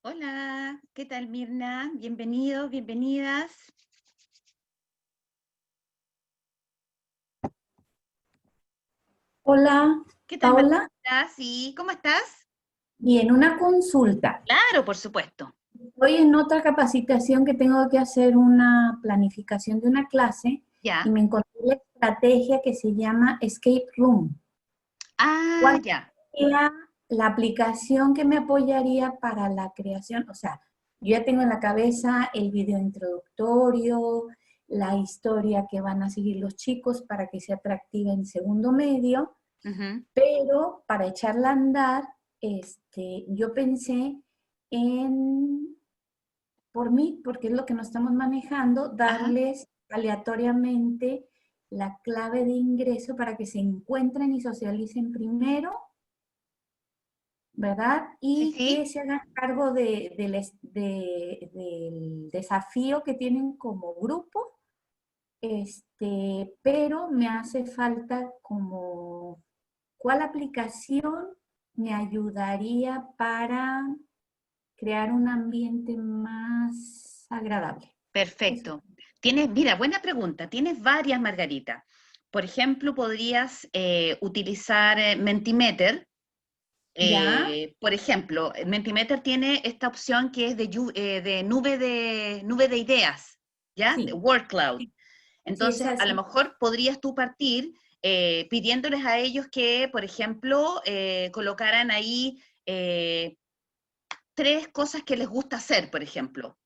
Hola, ¿qué tal Mirna? Bienvenidos, bienvenidas. Hola, ¿Qué tal Paola. Margarita? Sí, ¿cómo estás? Bien, una consulta. Claro, por supuesto. Estoy en otra capacitación que tengo que hacer una planificación de una clase y Ya. me encontré la estrategia que se llama Escape Room. Ah, ¿Cuál ya. sería la aplicación que me apoyaría para la creación? O sea, yo ya tengo en la cabeza el video introductorio, la historia que van a seguir los chicos para que sea atractiva en segundo medio. Ujú. Pero para echarla a andar, yo pensé en, por mí, porque es lo que nos estamos manejando, Ajá. darles aleatoriamente la clave de ingreso para que se encuentren y socialicen primero, ¿verdad? Sí, Y que sí. se hagan cargo del desafío que tienen como grupo, pero me hace falta como ¿cuál aplicación me ayudaría para crear un ambiente más agradable? Eso. Perfecto. Mira, buena pregunta. Tienes varias, Margarita. Por ejemplo, podrías utilizar Mentimeter. ¿Ya? Por ejemplo, Mentimeter tiene esta opción que es de nube de ideas, ¿ya? De Sí, word cloud. sí, sí, es Entonces, a lo así. mejor podrías tú partir pidiéndoles a ellos que, por ejemplo, colocaran ahí tres cosas que les gusta hacer, por ejemplo.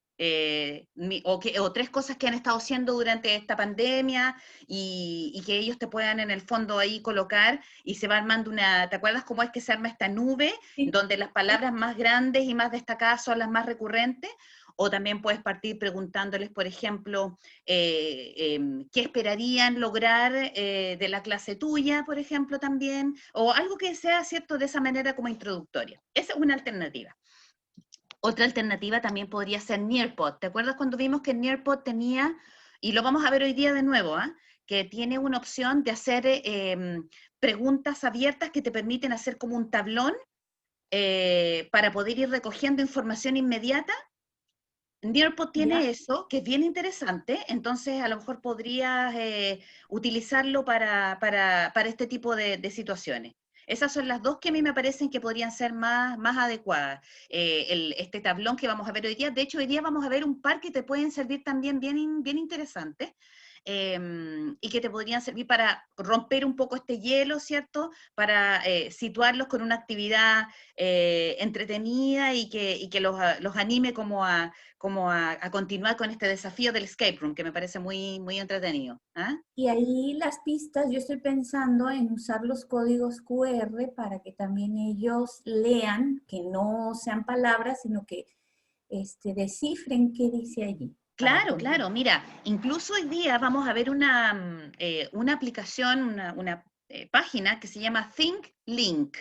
O tres cosas que han estado haciendo durante esta pandemia y que ellos te puedan en el fondo ahí colocar y se va armando una, ¿te acuerdas cómo es que se arma esta nube Sí, donde las sí. palabras más grandes y más destacadas son las más recurrentes? O también puedes partir preguntándoles, por ejemplo, qué esperarían lograr de la clase tuya, por ejemplo, también, o algo que sea, ¿cierto?, de esa manera como introductoria. Esa es una alternativa. Otra alternativa también podría ser Nearpod. ¿Te acuerdas cuando vimos que Nearpod tenía, y lo vamos a ver hoy día de nuevo, que tiene una opción de hacer preguntas abiertas que te permiten hacer como un tablón para poder ir recogiendo información inmediata? Nearpod ¿Ya? tiene eso, que es bien interesante, entonces a lo mejor podrías utilizarlo para este tipo de situaciones. Esas son las dos que a mí me parecen que podrían ser más adecuadas. Este tablón que vamos a ver hoy día, de hecho hoy día vamos a ver un par que te pueden servir también bien interesantes, y que te podrían servir para romper un poco este hielo, ¿cierto? Para situarlos con una actividad entretenida y que los anime como a continuar con este desafío del escape room, que me parece muy entretenido. ¿Ah? Y ahí las pistas, yo estoy pensando en usar los códigos QR para que también ellos lean, que no sean palabras, sino que descifren qué dice allí para Claro, continuar. claro, mira, incluso hoy día vamos a ver una aplicación, una página que se llama Think Link.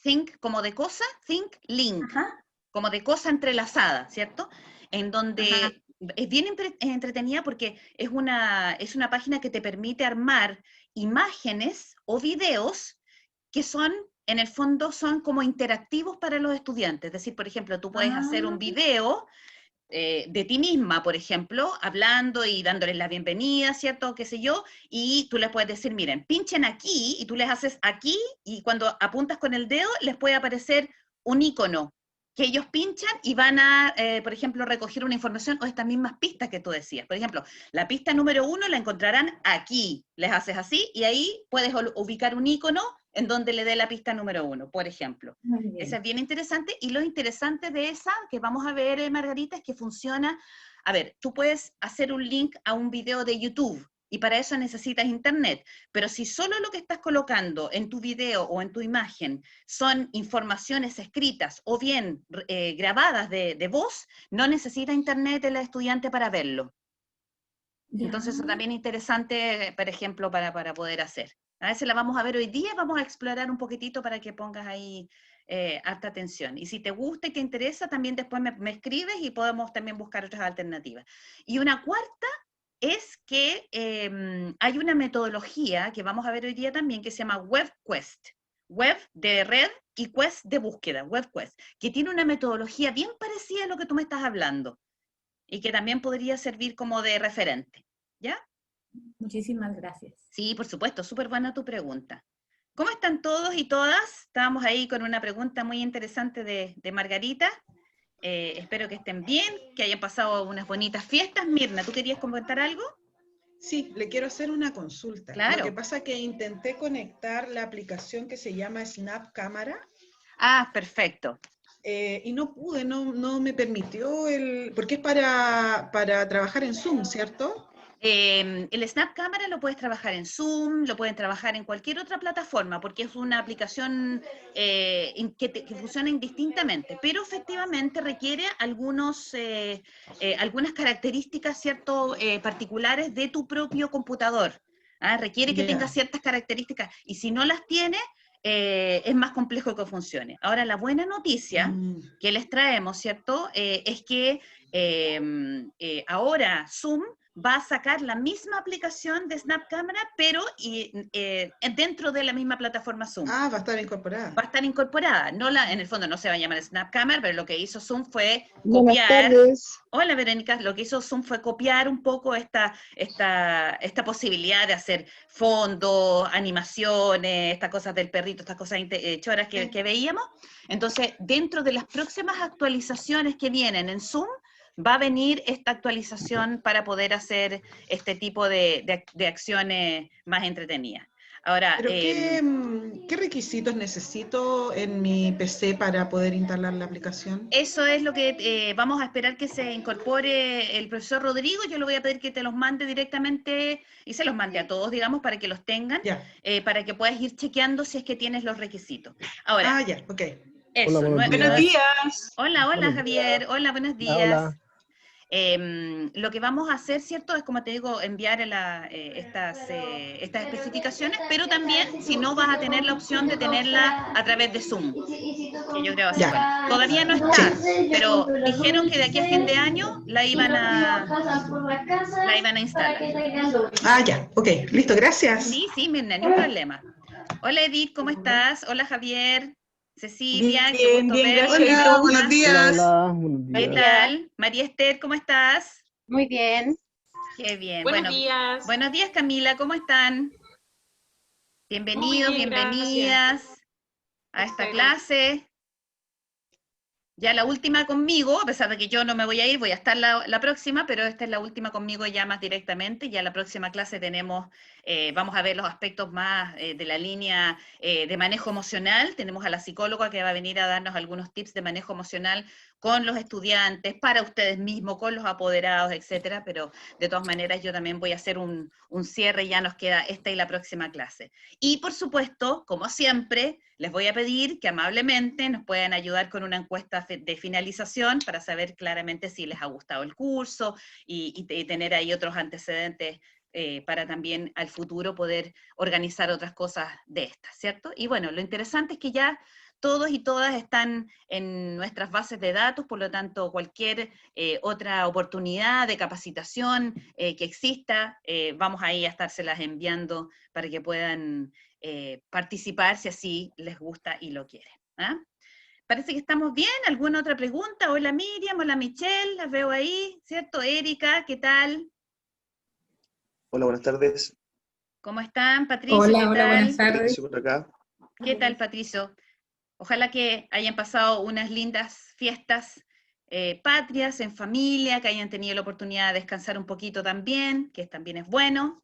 Think como de cosa, Think Link, Ajá, como de cosa entrelazada, ¿cierto? En ajá. donde es bien entretenida porque es una página que te permite armar imágenes o videos que son, en el fondo, son como interactivos para los estudiantes. Es decir, por ejemplo, tú puedes hacer un Ah, video de ti misma, por ejemplo, hablando y dándoles la bienvenida, ¿cierto? Qué sé yo, y tú les puedes decir, miren, pinchen aquí, y tú les haces aquí, y cuando apuntas con el dedo, les puede aparecer un icono que ellos pinchan y van a, por ejemplo, recoger una información o estas mismas pistas que tú decías. Por ejemplo, la pista número 1 la encontrarán aquí. Les haces así y ahí puedes ubicar un icono en donde le dé la pista número 1, por ejemplo. muy Esa bien. es bien interesante. Y lo interesante de esa, que vamos a ver, Margarita, es que funciona. A ver, tú puedes hacer un link a un video de YouTube y para eso necesitas internet. Pero si solo lo que estás colocando en tu video o en tu imagen son informaciones escritas o bien grabadas de voz, no necesita internet el estudiante para verlo. Ya. Entonces, eso también es interesante, por ejemplo, para poder hacer. A veces la vamos a ver hoy día, vamos a explorar un poquitito para que pongas ahí harta atención. Y si te gusta y te interesa, también después me escribes y podemos también buscar otras alternativas. Y una cuarta es que hay una metodología que vamos a ver hoy día también que se llama WebQuest. Web de red y Quest de búsqueda, WebQuest, que tiene una metodología bien parecida a lo que tú me estás hablando y que también podría servir como de referente, ¿ya? Muchísimas gracias. Sí, por supuesto, súper buena tu pregunta. ¿Cómo están todos y todas? Estábamos ahí con una pregunta muy interesante de Margarita. Espero que estén bien, que hayan pasado unas bonitas fiestas. Mirna, ¿tú querías comentar algo? Sí, le quiero hacer una consulta. Claro. Lo que pasa es que intenté conectar la aplicación que se llama Snap Cámara. Ah, perfecto. Y no pude, no me permitió porque es para trabajar en Zoom, ¿cierto? El Snap Camera lo puedes trabajar en Zoom, lo pueden trabajar en cualquier otra plataforma, porque es una aplicación que funciona indistintamente, pero efectivamente requiere algunas características, ¿cierto?, particulares de tu propio computador. ¿Ah? Requiere que tenga ciertas características, y si no las tiene, es más complejo que funcione. Ahora, la buena noticia que les traemos, ¿cierto?, es que ahora Zoom va a sacar la misma aplicación de Snap Camera, pero dentro de la misma plataforma Zoom. Ah, va a estar incorporada. Va a estar incorporada. No en el fondo no se va a llamar Snap Camera, pero lo que hizo Zoom fue Buenas copiar. tardes. Hola, Verónica. Lo que hizo Zoom fue copiar un poco esta posibilidad de hacer fondos, animaciones, estas cosas del perrito, estas cosas choras que veíamos. Entonces, dentro de las próximas actualizaciones que vienen en Zoom, va a venir esta actualización para poder hacer este tipo de acciones más entretenidas. Ahora, ¿Pero qué requisitos necesito en mi PC para poder instalar la aplicación? eso es lo que vamos a esperar que se incorpore el profesor Rodrigo. Yo le voy a pedir que te los mande directamente y se los mande a todos, digamos, para que los tengan, para que puedas ir chequeando si es que tienes los requisitos. Ahora, ya, ok. Eso, Hola, Buenos días. Hola, Javier. Hola, buenos días. Hola. Lo que vamos a hacer, ¿cierto? Es, como te digo, enviar estas especificaciones, pero también, si no, vas a tener la opción de tenerla a través de Zoom, que yo creo va a ser bueno. Todavía no está, pero dijeron que de aquí a fin de año la iban a instalar. Ya, ok, listo, gracias. Sí, Mirna, ni un problema. Hola, Edith, ¿cómo estás? Hola, Javier. Cecilia, qué Bien, gusto bien, verte. gracias. Hola, buenos días. Hola, buenos ¿Qué días. tal? María Esther, ¿cómo estás? Muy bien. Qué bien. Buenos días. Buenos días, Camila, ¿cómo están? Bienvenidos, Muy bien, bienvenidas a esta clase. Ya la última conmigo, a pesar de que yo no me voy a ir, voy a estar la próxima, pero esta es la última conmigo ya más directamente. Ya la próxima clase vamos a ver los aspectos más de la línea de manejo emocional. Tenemos a la psicóloga que va a venir a darnos algunos tips de manejo emocional con los estudiantes, para ustedes mismos, con los apoderados, etcétera, pero de todas maneras yo también voy a hacer un cierre, ya nos queda esta y la próxima clase. Y por supuesto, como siempre, les voy a pedir que amablemente nos puedan ayudar con una encuesta de finalización para saber claramente si les ha gustado el curso y tener ahí otros antecedentes para también al futuro poder organizar otras cosas de estas, ¿cierto? Y bueno, lo interesante es que ya todos y todas están en nuestras bases de datos, por lo tanto, cualquier otra oportunidad de capacitación que exista, vamos ahí a estárselas enviando para que puedan participar si así les gusta y lo quieren. ¿Ah? Parece que estamos bien. ¿Alguna otra pregunta? Hola Miriam, hola Michelle, las veo ahí, ¿cierto? Erika, ¿qué tal? Hola, buenas tardes. ¿Cómo están? Patricio, Hola, ¿qué hola, tal? buenas tardes. Patricio por acá. ¿Qué tal, Patricio? Ojalá que hayan pasado unas lindas fiestas patrias, en familia, que hayan tenido la oportunidad de descansar un poquito también, que también es bueno.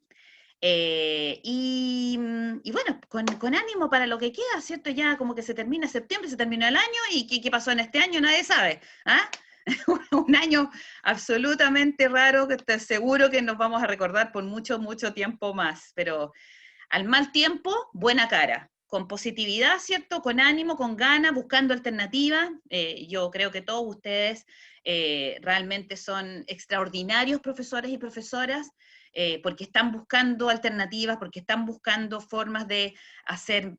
Y bueno, con ánimo para lo que queda, ¿cierto? Ya como que se termina septiembre, se terminó el año, y ¿qué pasó en este año? Nadie sabe. ¿Ah? Un año absolutamente raro, que estoy seguro que nos vamos a recordar por mucho, mucho tiempo más, pero al mal tiempo, buena cara, con positividad, ¿cierto? Con ánimo, con ganas, buscando alternativas. Yo creo que todos ustedes realmente son extraordinarios profesores y profesoras, porque están buscando alternativas, porque están buscando formas de hacer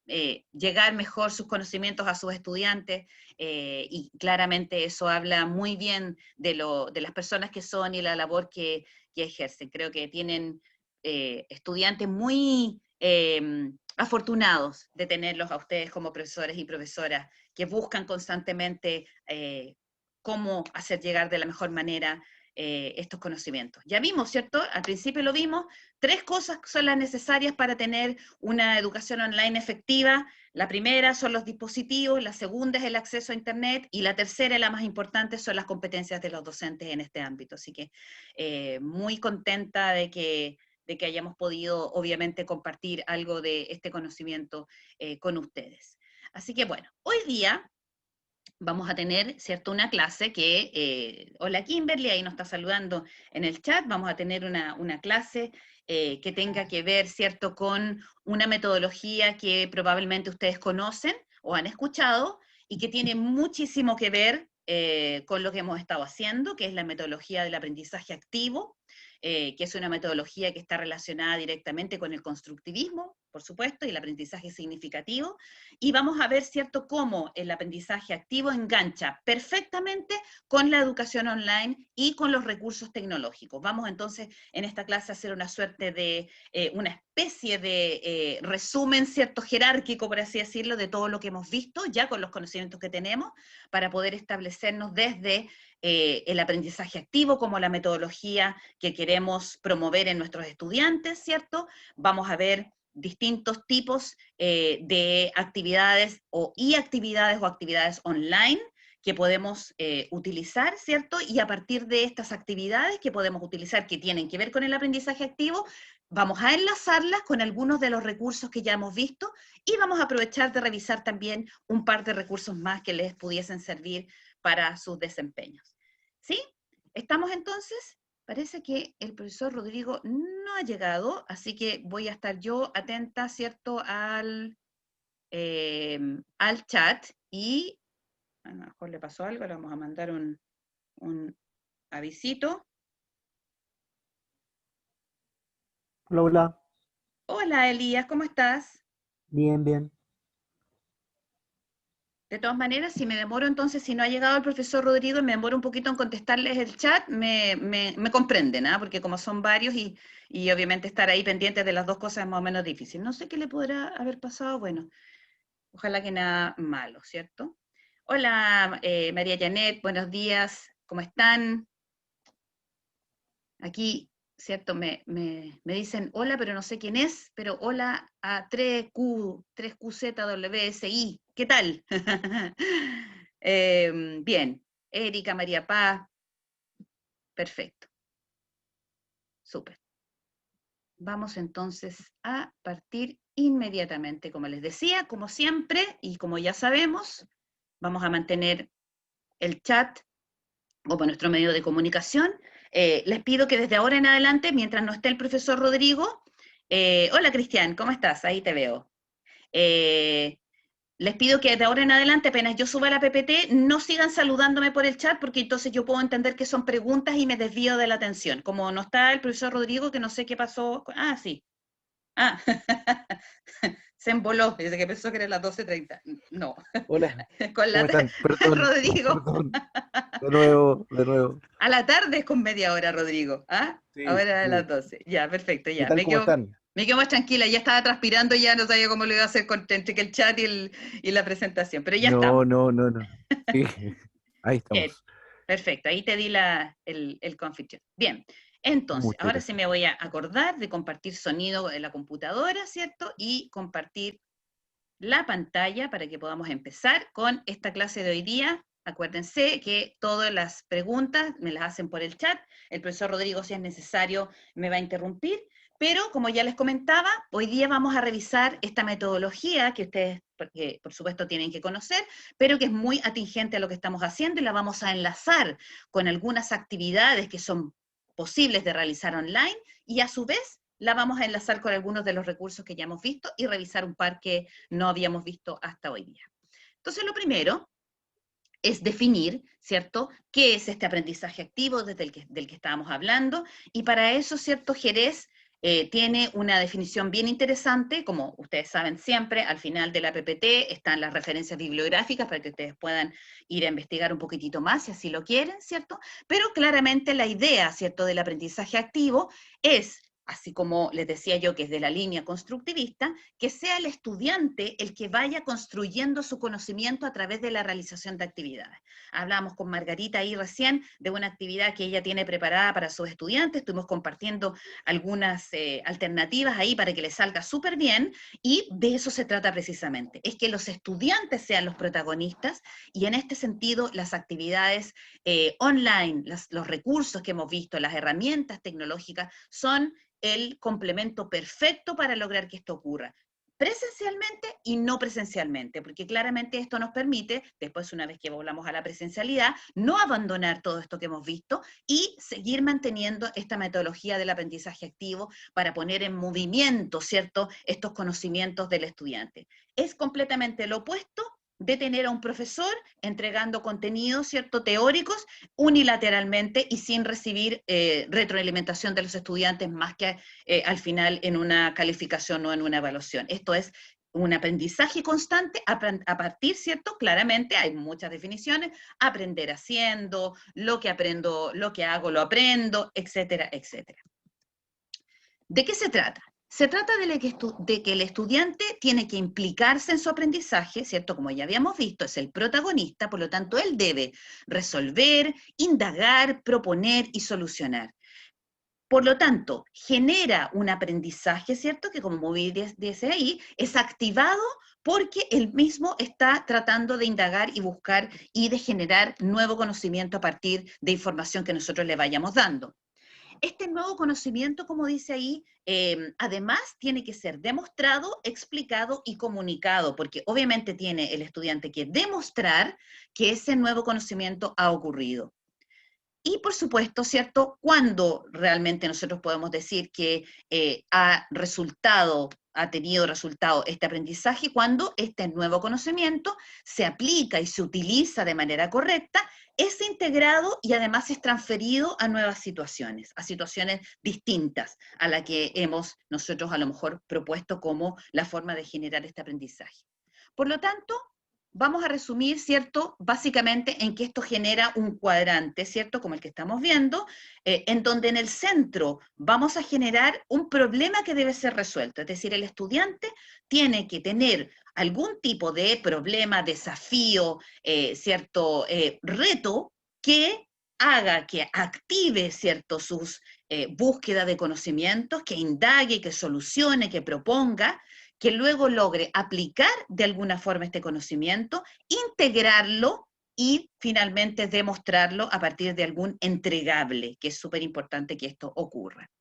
llegar mejor sus conocimientos a sus estudiantes, y claramente eso habla muy bien de las personas que son y la labor que ejercen. Creo que tienen estudiantes muy afortunados de tenerlos a ustedes como profesores y profesoras que buscan constantemente cómo hacer llegar de la mejor manera estos conocimientos. Ya vimos, ¿cierto? Al principio lo vimos, 3 cosas son las necesarias para tener una educación online efectiva. La primera son los dispositivos, la segunda es el acceso a Internet, y la tercera, y la más importante, son las competencias de los docentes en este ámbito. Así que muy contenta de que hayamos podido, obviamente, compartir algo de este conocimiento con ustedes. Así que bueno, hoy día vamos a tener, ¿cierto?, una clase que, hola Kimberly, ahí nos está saludando en el chat, vamos a tener una clase que tenga que ver, ¿cierto?, con una metodología que probablemente ustedes conocen o han escuchado y que tiene muchísimo que ver con lo que hemos estado haciendo, que es la metodología del aprendizaje activo, que es una metodología que está relacionada directamente con el constructivismo, por supuesto, y el aprendizaje significativo, y vamos a ver, ¿cierto?, cómo el aprendizaje activo engancha perfectamente con la educación online y con los recursos tecnológicos. Vamos entonces en esta clase a hacer una suerte de, una especie de resumen, ¿cierto?, jerárquico, por así decirlo, de todo lo que hemos visto, ya con los conocimientos que tenemos, para poder establecernos desde el aprendizaje activo como la metodología que queremos promover en nuestros estudiantes, ¿cierto? Vamos a ver distintos tipos de actividades o actividades online que podemos utilizar, ¿cierto? Y a partir de estas actividades que podemos utilizar, que tienen que ver con el aprendizaje activo, vamos a enlazarlas con algunos de los recursos que ya hemos visto y vamos a aprovechar de revisar también un par de recursos más que les pudiesen servir para sus desempeños. ¿Sí? ¿Estamos entonces? Parece que el profesor Rodrigo no ha llegado, así que voy a estar yo atenta, ¿cierto?, al chat, y a lo mejor le pasó algo, le vamos a mandar un avisito. Hola, hola. Hola Elías, ¿cómo estás? Bien, bien. De todas maneras, si me demoro entonces, si no ha llegado el profesor Rodrigo y me demoro un poquito en contestarles el chat, me comprenden, ¿ah? Porque como son varios y obviamente estar ahí pendientes de las dos cosas es más o menos difícil. No sé qué le podrá haber pasado, bueno, ojalá que nada malo, ¿cierto? Hola María Janet, buenos días, ¿cómo están? Aquí, ¿cierto? Me dicen hola, pero no sé quién es, pero hola a 3QZWSI, ¿qué tal? Bien, Erika, María Paz, perfecto, súper. Vamos entonces a partir inmediatamente, como les decía, como siempre, y como ya sabemos, vamos a mantener el chat como nuestro medio de comunicación. Les pido que desde ahora en adelante, mientras no esté el profesor Rodrigo, hola Cristian, ¿cómo estás? Ahí te veo. Les pido que de ahora en adelante, apenas yo suba la PPT, no sigan saludándome por el chat, porque entonces yo puedo entender que son preguntas y me desvío de la atención. Como no está el profesor Rodrigo, que no sé qué pasó. Ah, sí. Ah, se emboló, dice que pensó que era las 12:30. No. Hola. Con ¿Cómo están? Perdón, Rodrigo. perdón. De nuevo, de nuevo. A la tarde es con media hora, Rodrigo. ¿Ah? Sí, Ahora a sí. las 12. Ya, perfecto, ¿Qué ya. tal? ¿Cómo están? Me quedo más tranquila, ya estaba transpirando, ya no sabía cómo lo iba a hacer entre que el chat y la presentación, pero ya No, estamos. no, no, no. Sí, ahí Bien, estamos. perfecto, ahí te di el confiture. Bien, entonces, Muchas ahora sí gracias. me voy a acordar de compartir sonido en la computadora, ¿cierto? Y compartir la pantalla para que podamos empezar con esta clase de hoy día. Acuérdense que todas las preguntas me las hacen por el chat. El profesor Rodrigo, si es necesario, me va a interrumpir. Pero, como ya les comentaba, hoy día vamos a revisar esta metodología que ustedes, porque, por supuesto, tienen que conocer, pero que es muy atingente a lo que estamos haciendo y la vamos a enlazar con algunas actividades que son posibles de realizar online y, a su vez, la vamos a enlazar con algunos de los recursos que ya hemos visto y revisar un par que no habíamos visto hasta hoy día. Entonces, lo primero es definir, ¿cierto?, qué es este aprendizaje activo del que estábamos hablando, y para eso, ¿cierto?, Jerez tiene una definición bien interesante. Como ustedes saben siempre, al final de la PPT están las referencias bibliográficas para que ustedes puedan ir a investigar un poquitito más si así lo quieren, ¿cierto? Pero claramente la idea, ¿cierto?, del aprendizaje activo es así como les decía yo que es de la línea constructivista, que sea el estudiante el que vaya construyendo su conocimiento a través de la realización de actividades. Hablamos con Margarita ahí recién de una actividad que ella tiene preparada para sus estudiantes, estuvimos compartiendo algunas alternativas ahí para que les salga súper bien, y de eso se trata precisamente, es que los estudiantes sean los protagonistas, y en este sentido las actividades online, los recursos que hemos visto, las herramientas tecnológicas son el complemento perfecto para lograr que esto ocurra, presencialmente y no presencialmente, porque claramente esto nos permite, después una vez que volvamos a la presencialidad, no abandonar todo esto que hemos visto y seguir manteniendo esta metodología del aprendizaje activo para poner en movimiento, ¿cierto?, estos conocimientos del estudiante. Es completamente lo opuesto de tener a un profesor entregando contenidos, ¿cierto?, teóricos unilateralmente y sin recibir retroalimentación de los estudiantes más que al final en una calificación o en una evaluación. Esto es un aprendizaje constante a partir, ¿cierto? Claramente hay muchas definiciones, aprender haciendo, lo que aprendo, lo que hago, lo aprendo, etcétera, etcétera. ¿De qué se trata? Se trata de que el estudiante tiene que implicarse en su aprendizaje, ¿cierto? Como ya habíamos visto, es el protagonista, por lo tanto, él debe resolver, indagar, proponer y solucionar. Por lo tanto, genera un aprendizaje, ¿cierto? Que como muy dice ahí, es activado porque él mismo está tratando de indagar y buscar y de generar nuevo conocimiento a partir de información que nosotros le vayamos dando. Este nuevo conocimiento, como dice ahí, además tiene que ser demostrado, explicado y comunicado, porque obviamente tiene el estudiante que demostrar que ese nuevo conocimiento ha ocurrido. Y por supuesto, ¿cierto?, cuando realmente nosotros podemos decir que ha tenido resultado este aprendizaje, cuando este nuevo conocimiento se aplica y se utiliza de manera correcta, es integrado y además es transferido a nuevas situaciones, a situaciones distintas a la que hemos nosotros a lo mejor propuesto como la forma de generar este aprendizaje. Por lo tanto, vamos a resumir, ¿cierto?, básicamente en que esto genera un cuadrante, ¿cierto?, como el que estamos viendo, en donde en el centro vamos a generar un problema que debe ser resuelto, es decir, el estudiante tiene que tener algún tipo de problema, desafío, ¿cierto?, reto que haga, que active, ¿cierto?, sus búsquedas de conocimientos, que indague, que solucione, que proponga, que luego logre aplicar de alguna forma este conocimiento, integrarlo y finalmente demostrarlo a partir de algún entregable, que es súper importante que esto ocurra.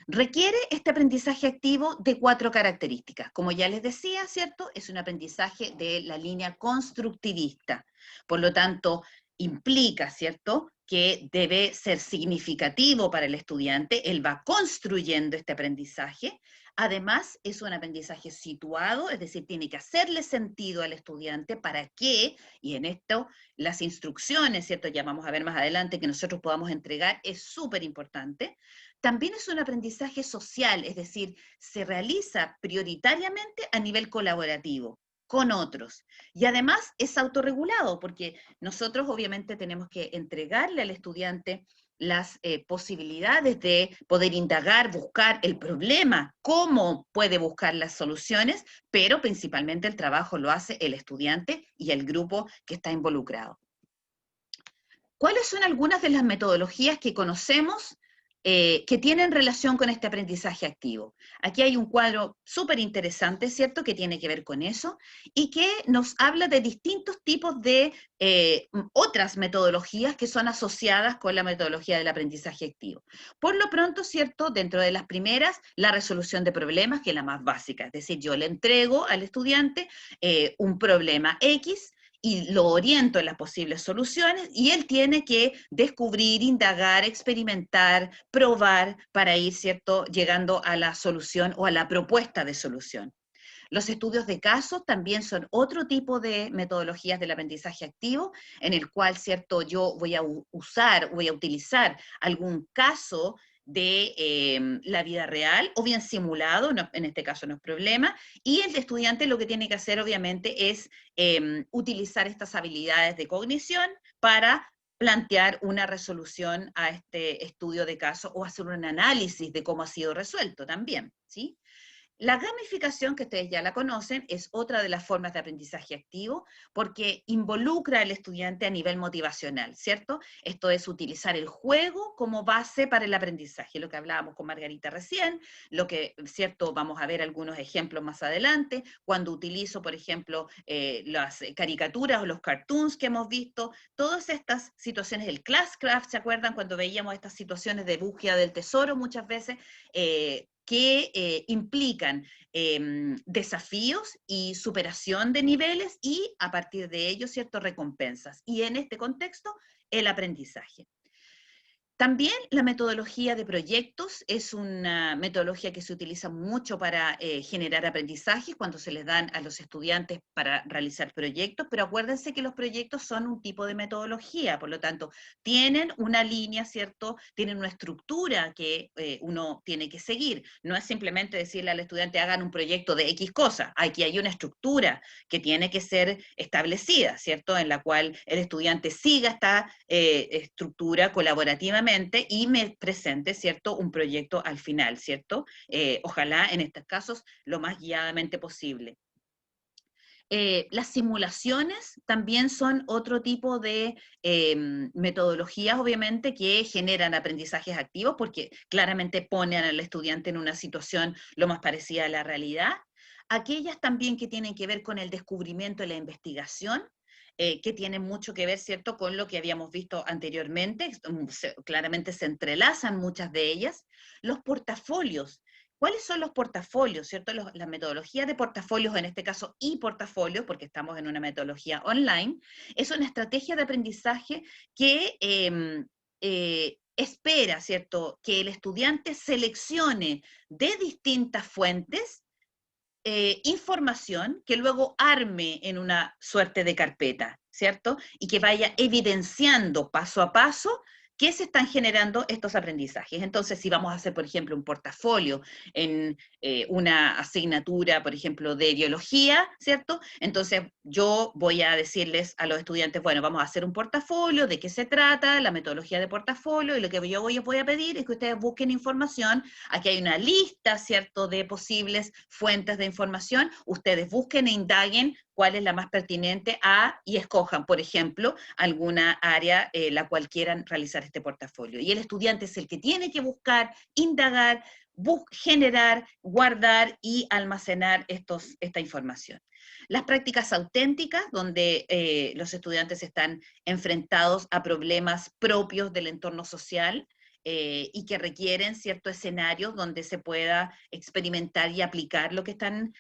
Requiere este aprendizaje activo de 4 características. Como ya les decía, ¿cierto?, es un aprendizaje de la línea constructivista. Por lo tanto, implica, ¿cierto?, que debe ser significativo para el estudiante, él va construyendo este aprendizaje. Además, es un aprendizaje situado, es decir, tiene que hacerle sentido al estudiante para que, y en esto las instrucciones, ¿cierto?, ya vamos a ver más adelante que nosotros podamos entregar, es súper importante. También es un aprendizaje social, es decir, se realiza prioritariamente a nivel colaborativo con otros. Y además es autorregulado, porque nosotros obviamente tenemos que entregarle al estudiante las posibilidades de poder indagar, buscar el problema, cómo puede buscar las soluciones, pero principalmente el trabajo lo hace el estudiante y el grupo que está involucrado. ¿Cuáles son algunas de las metodologías que conocemos que tienen relación con este aprendizaje activo? Aquí hay un cuadro súper interesante, ¿cierto?, que tiene que ver con eso, y que nos habla de distintos tipos de otras metodologías que son asociadas con la metodología del aprendizaje activo. Por lo pronto, ¿cierto?, dentro de las primeras, la resolución de problemas, que es la más básica, es decir, yo le entrego al estudiante un problema X, y lo oriento en las posibles soluciones, y él tiene que descubrir, indagar, experimentar, probar para ir, ¿cierto?, llegando a la solución o a la propuesta de solución. Los estudios de casos también son otro tipo de metodologías del aprendizaje activo, en el cual, ¿cierto?, yo voy a utilizar algún caso de la vida real, o bien simulado, no, en este caso no es problema, y el estudiante lo que tiene que hacer obviamente es utilizar estas habilidades de cognición para plantear una resolución a este estudio de caso o hacer un análisis de cómo ha sido resuelto también, ¿sí? La gamificación, que ustedes ya la conocen, es otra de las formas de aprendizaje activo porque involucra al estudiante a nivel motivacional, ¿cierto? Esto es utilizar el juego como base para el aprendizaje, lo que hablábamos con Margarita recién, lo que, ¿cierto? Vamos a ver algunos ejemplos más adelante, cuando utilizo, por ejemplo, las caricaturas o los cartoons que hemos visto, todas estas situaciones, el Classcraft, ¿se acuerdan? Cuando veíamos estas situaciones de búsqueda del tesoro muchas veces, que implican desafíos y superación de niveles y a partir de ello, ¿cierto?, recompensas. Y en este contexto, el aprendizaje. También la metodología de proyectos es una metodología que se utiliza mucho para generar aprendizajes cuando se les dan a los estudiantes para realizar proyectos, pero acuérdense que los proyectos son un tipo de metodología, por lo tanto, tienen una línea, ¿cierto? Tienen una estructura que uno tiene que seguir. No es simplemente decirle al estudiante hagan un proyecto de X cosa, aquí hay una estructura que tiene que ser establecida, ¿cierto? En la cual el estudiante siga esta estructura colaborativamente y me presente, ¿cierto?, un proyecto al final, ¿cierto? Ojalá en estos casos lo más guiadamente posible. Las simulaciones también son otro tipo de metodologías, obviamente, que generan aprendizajes activos porque claramente ponen al estudiante en una situación lo más parecida a la realidad. Aquellas también que tienen que ver con el descubrimiento y la investigación, que tienen mucho que ver, ¿cierto?, con lo que habíamos visto anteriormente, claramente se entrelazan muchas de ellas. Los portafolios. ¿Cuáles son los portafolios, cierto? La metodología de portafolios, en este caso, y portafolios, porque estamos en una metodología online, es una estrategia de aprendizaje que espera, ¿cierto?, que el estudiante seleccione de distintas fuentes información que luego arme en una suerte de carpeta, ¿cierto? Y que vaya evidenciando paso a paso qué se están generando estos aprendizajes. Entonces, si vamos a hacer, por ejemplo, un portafolio en una asignatura, por ejemplo, de biología, ¿cierto? Entonces, yo voy a decirles a los estudiantes, bueno, vamos a hacer un portafolio, de qué se trata, la metodología de portafolio, y lo que yo voy a pedir es que ustedes busquen información. Aquí hay una lista, ¿cierto?, de posibles fuentes de información. Ustedes busquen e indaguen cuál es la más pertinente y escojan, por ejemplo, alguna área la cual quieran realizar este portafolio. Y el estudiante es el que tiene que buscar, indagar, generar, guardar y almacenar esta información. Las prácticas auténticas, donde los estudiantes están enfrentados a problemas propios del entorno social, y que requieren ciertos escenarios donde se pueda experimentar y aplicar lo que están,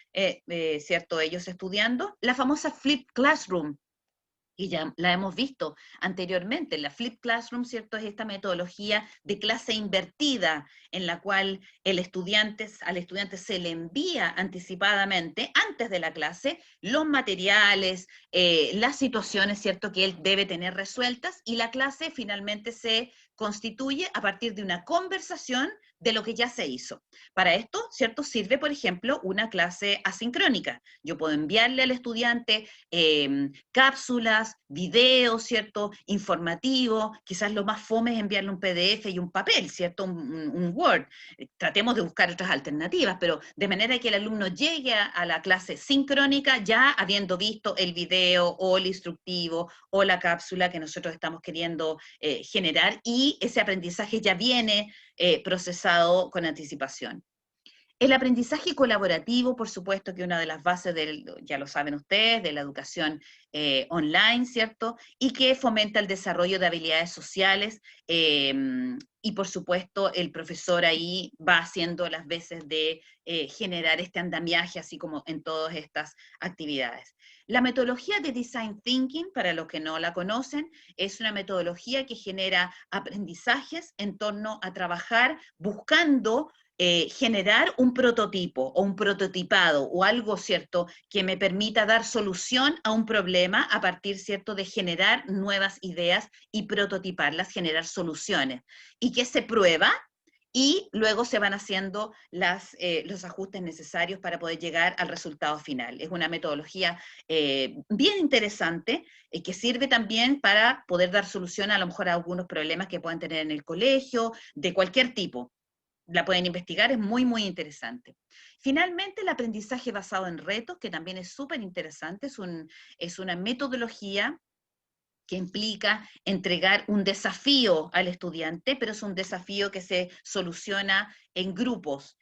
cierto, ellos estudiando. La famosa Flipped Classroom, y ya la hemos visto anteriormente. La Flipped Classroom, ¿cierto?, es esta metodología de clase invertida en la cual al estudiante se le envía anticipadamente, antes de la clase, los materiales, las situaciones, ¿cierto?, que él debe tener resueltas, y la clase finalmente se constituye a partir de una conversación de lo que ya se hizo. Para esto, ¿cierto?, sirve, por ejemplo, una clase asincrónica. Yo puedo enviarle al estudiante cápsulas, videos, ¿cierto?, informativos, quizás lo más fome es enviarle un PDF y un papel, ¿cierto?, un Word. Tratemos de buscar otras alternativas, pero de manera que el alumno llegue a la clase sincrónica ya habiendo visto el video o el instructivo o la cápsula que nosotros estamos queriendo generar, y ese aprendizaje ya viene procesado con anticipación. El aprendizaje colaborativo, por supuesto, que es una de las bases ya lo saben ustedes, de la educación online, ¿cierto? Y que fomenta el desarrollo de habilidades sociales, y por supuesto el profesor ahí va haciendo las veces de generar este andamiaje, así como en todas estas actividades. La metodología de Design Thinking, para los que no la conocen, es una metodología que genera aprendizajes en torno a trabajar buscando generar un prototipo o un prototipado o algo, ¿cierto?, que me permita dar solución a un problema a partir, ¿cierto?, de generar nuevas ideas y prototiparlas, generar soluciones, y que se prueba y luego se van haciendo los ajustes necesarios para poder llegar al resultado final. Es una metodología bien interesante que sirve también para poder dar solución a lo mejor a algunos problemas que puedan tener en el colegio, de cualquier tipo. La pueden investigar, es muy, muy interesante. Finalmente, el aprendizaje basado en retos, que también es súper interesante, es una metodología que implica entregar un desafío al estudiante, pero es un desafío que se soluciona en grupos,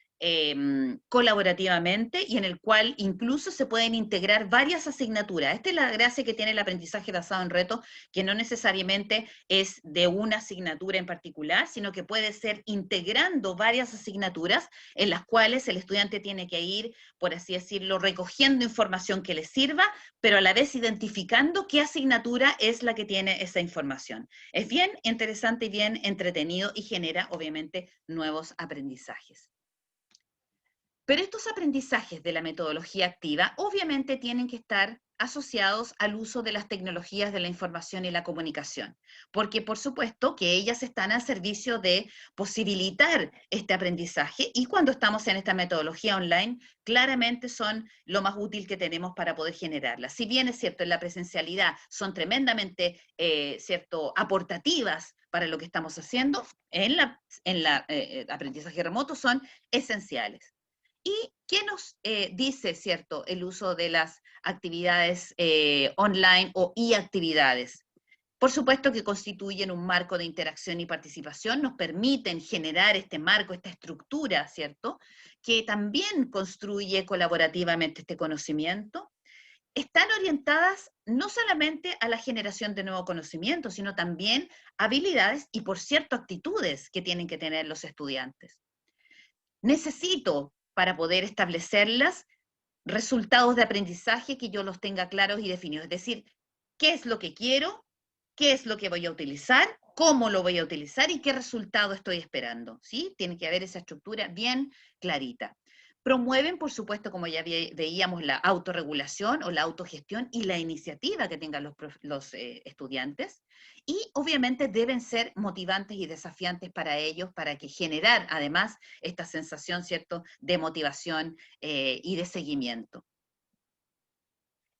colaborativamente, y en el cual incluso se pueden integrar varias asignaturas. Esta es la gracia que tiene el aprendizaje basado en retos, que no necesariamente es de una asignatura en particular, sino que puede ser integrando varias asignaturas en las cuales el estudiante tiene que ir, por así decirlo, recogiendo información que le sirva, pero a la vez identificando qué asignatura es la que tiene esa información. Es bien interesante y bien entretenido y genera, obviamente, nuevos aprendizajes. Pero estos aprendizajes de la metodología activa obviamente tienen que estar asociados al uso de las tecnologías de la información y la comunicación, porque por supuesto que ellas están al servicio de posibilitar este aprendizaje, y cuando estamos en esta metodología online, claramente son lo más útil que tenemos para poder generarla. Si bien es cierto, en la presencialidad son tremendamente aportativas para lo que estamos haciendo, en la aprendizaje remoto son esenciales. ¿Y qué nos dice, cierto, el uso de las actividades online o e-actividades? Por supuesto que constituyen un marco de interacción y participación, nos permiten generar este marco, esta estructura, ¿cierto?, que también construye colaborativamente este conocimiento. Están orientadas no solamente a la generación de nuevo conocimiento, sino también habilidades y, por cierto, actitudes que tienen que tener los estudiantes. Necesito, para poder establecerlas, resultados de aprendizaje que yo los tenga claros y definidos. Es decir, qué es lo que quiero, qué es lo que voy a utilizar, cómo lo voy a utilizar y qué resultado estoy esperando, ¿sí? Tiene que haber esa estructura bien clarita. Promueven, por supuesto, como ya veíamos, la autorregulación o la autogestión y la iniciativa que tengan los estudiantes, y obviamente deben ser motivantes y desafiantes para ellos, para que generar además esta sensación, ¿cierto?, de motivación y de seguimiento.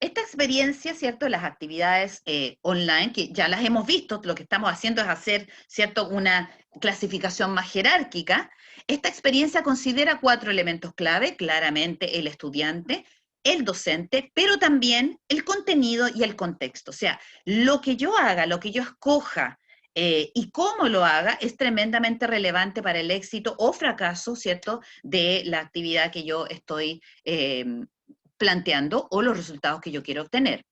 Esta experiencia, ¿cierto?, las actividades online, que ya las hemos visto, lo que estamos haciendo es hacer, ¿cierto?, una clasificación más jerárquica. Esta experiencia considera 4 elementos clave: claramente el estudiante, el docente, pero también el contenido y el contexto. O sea, lo que yo haga, lo que yo escoja y cómo lo haga es tremendamente relevante para el éxito o fracaso, ¿cierto?, de la actividad que yo estoy planteando o los resultados que yo quiero obtener.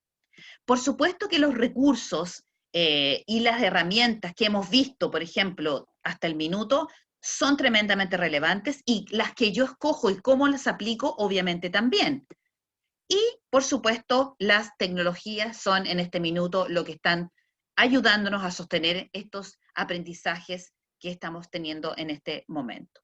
Por supuesto que los recursos y las herramientas que hemos visto, por ejemplo, hasta el minuto, son tremendamente relevantes, y las que yo escojo y cómo las aplico, obviamente también. Y, por supuesto, las tecnologías son en este minuto lo que están ayudándonos a sostener estos aprendizajes que estamos teniendo en este momento.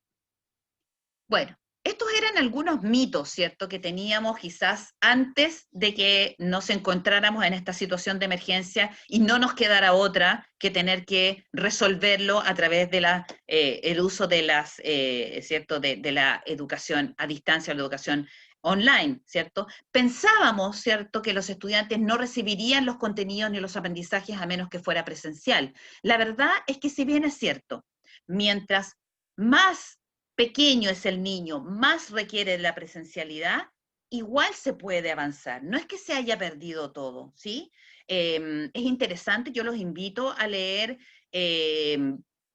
Bueno, estos eran algunos mitos, ¿cierto?, que teníamos quizás antes de que nos encontráramos en esta situación de emergencia y no nos quedara otra que tener que resolverlo a través de el uso de ¿cierto?, de la educación a distancia, la educación online, ¿cierto? Pensábamos, ¿cierto?, que los estudiantes no recibirían los contenidos ni los aprendizajes a menos que fuera presencial. La verdad es que, si bien es cierto, mientras más pequeño es el niño, más requiere la presencialidad, igual se puede avanzar. No es que se haya perdido todo, ¿sí? Es interesante, yo los invito a leer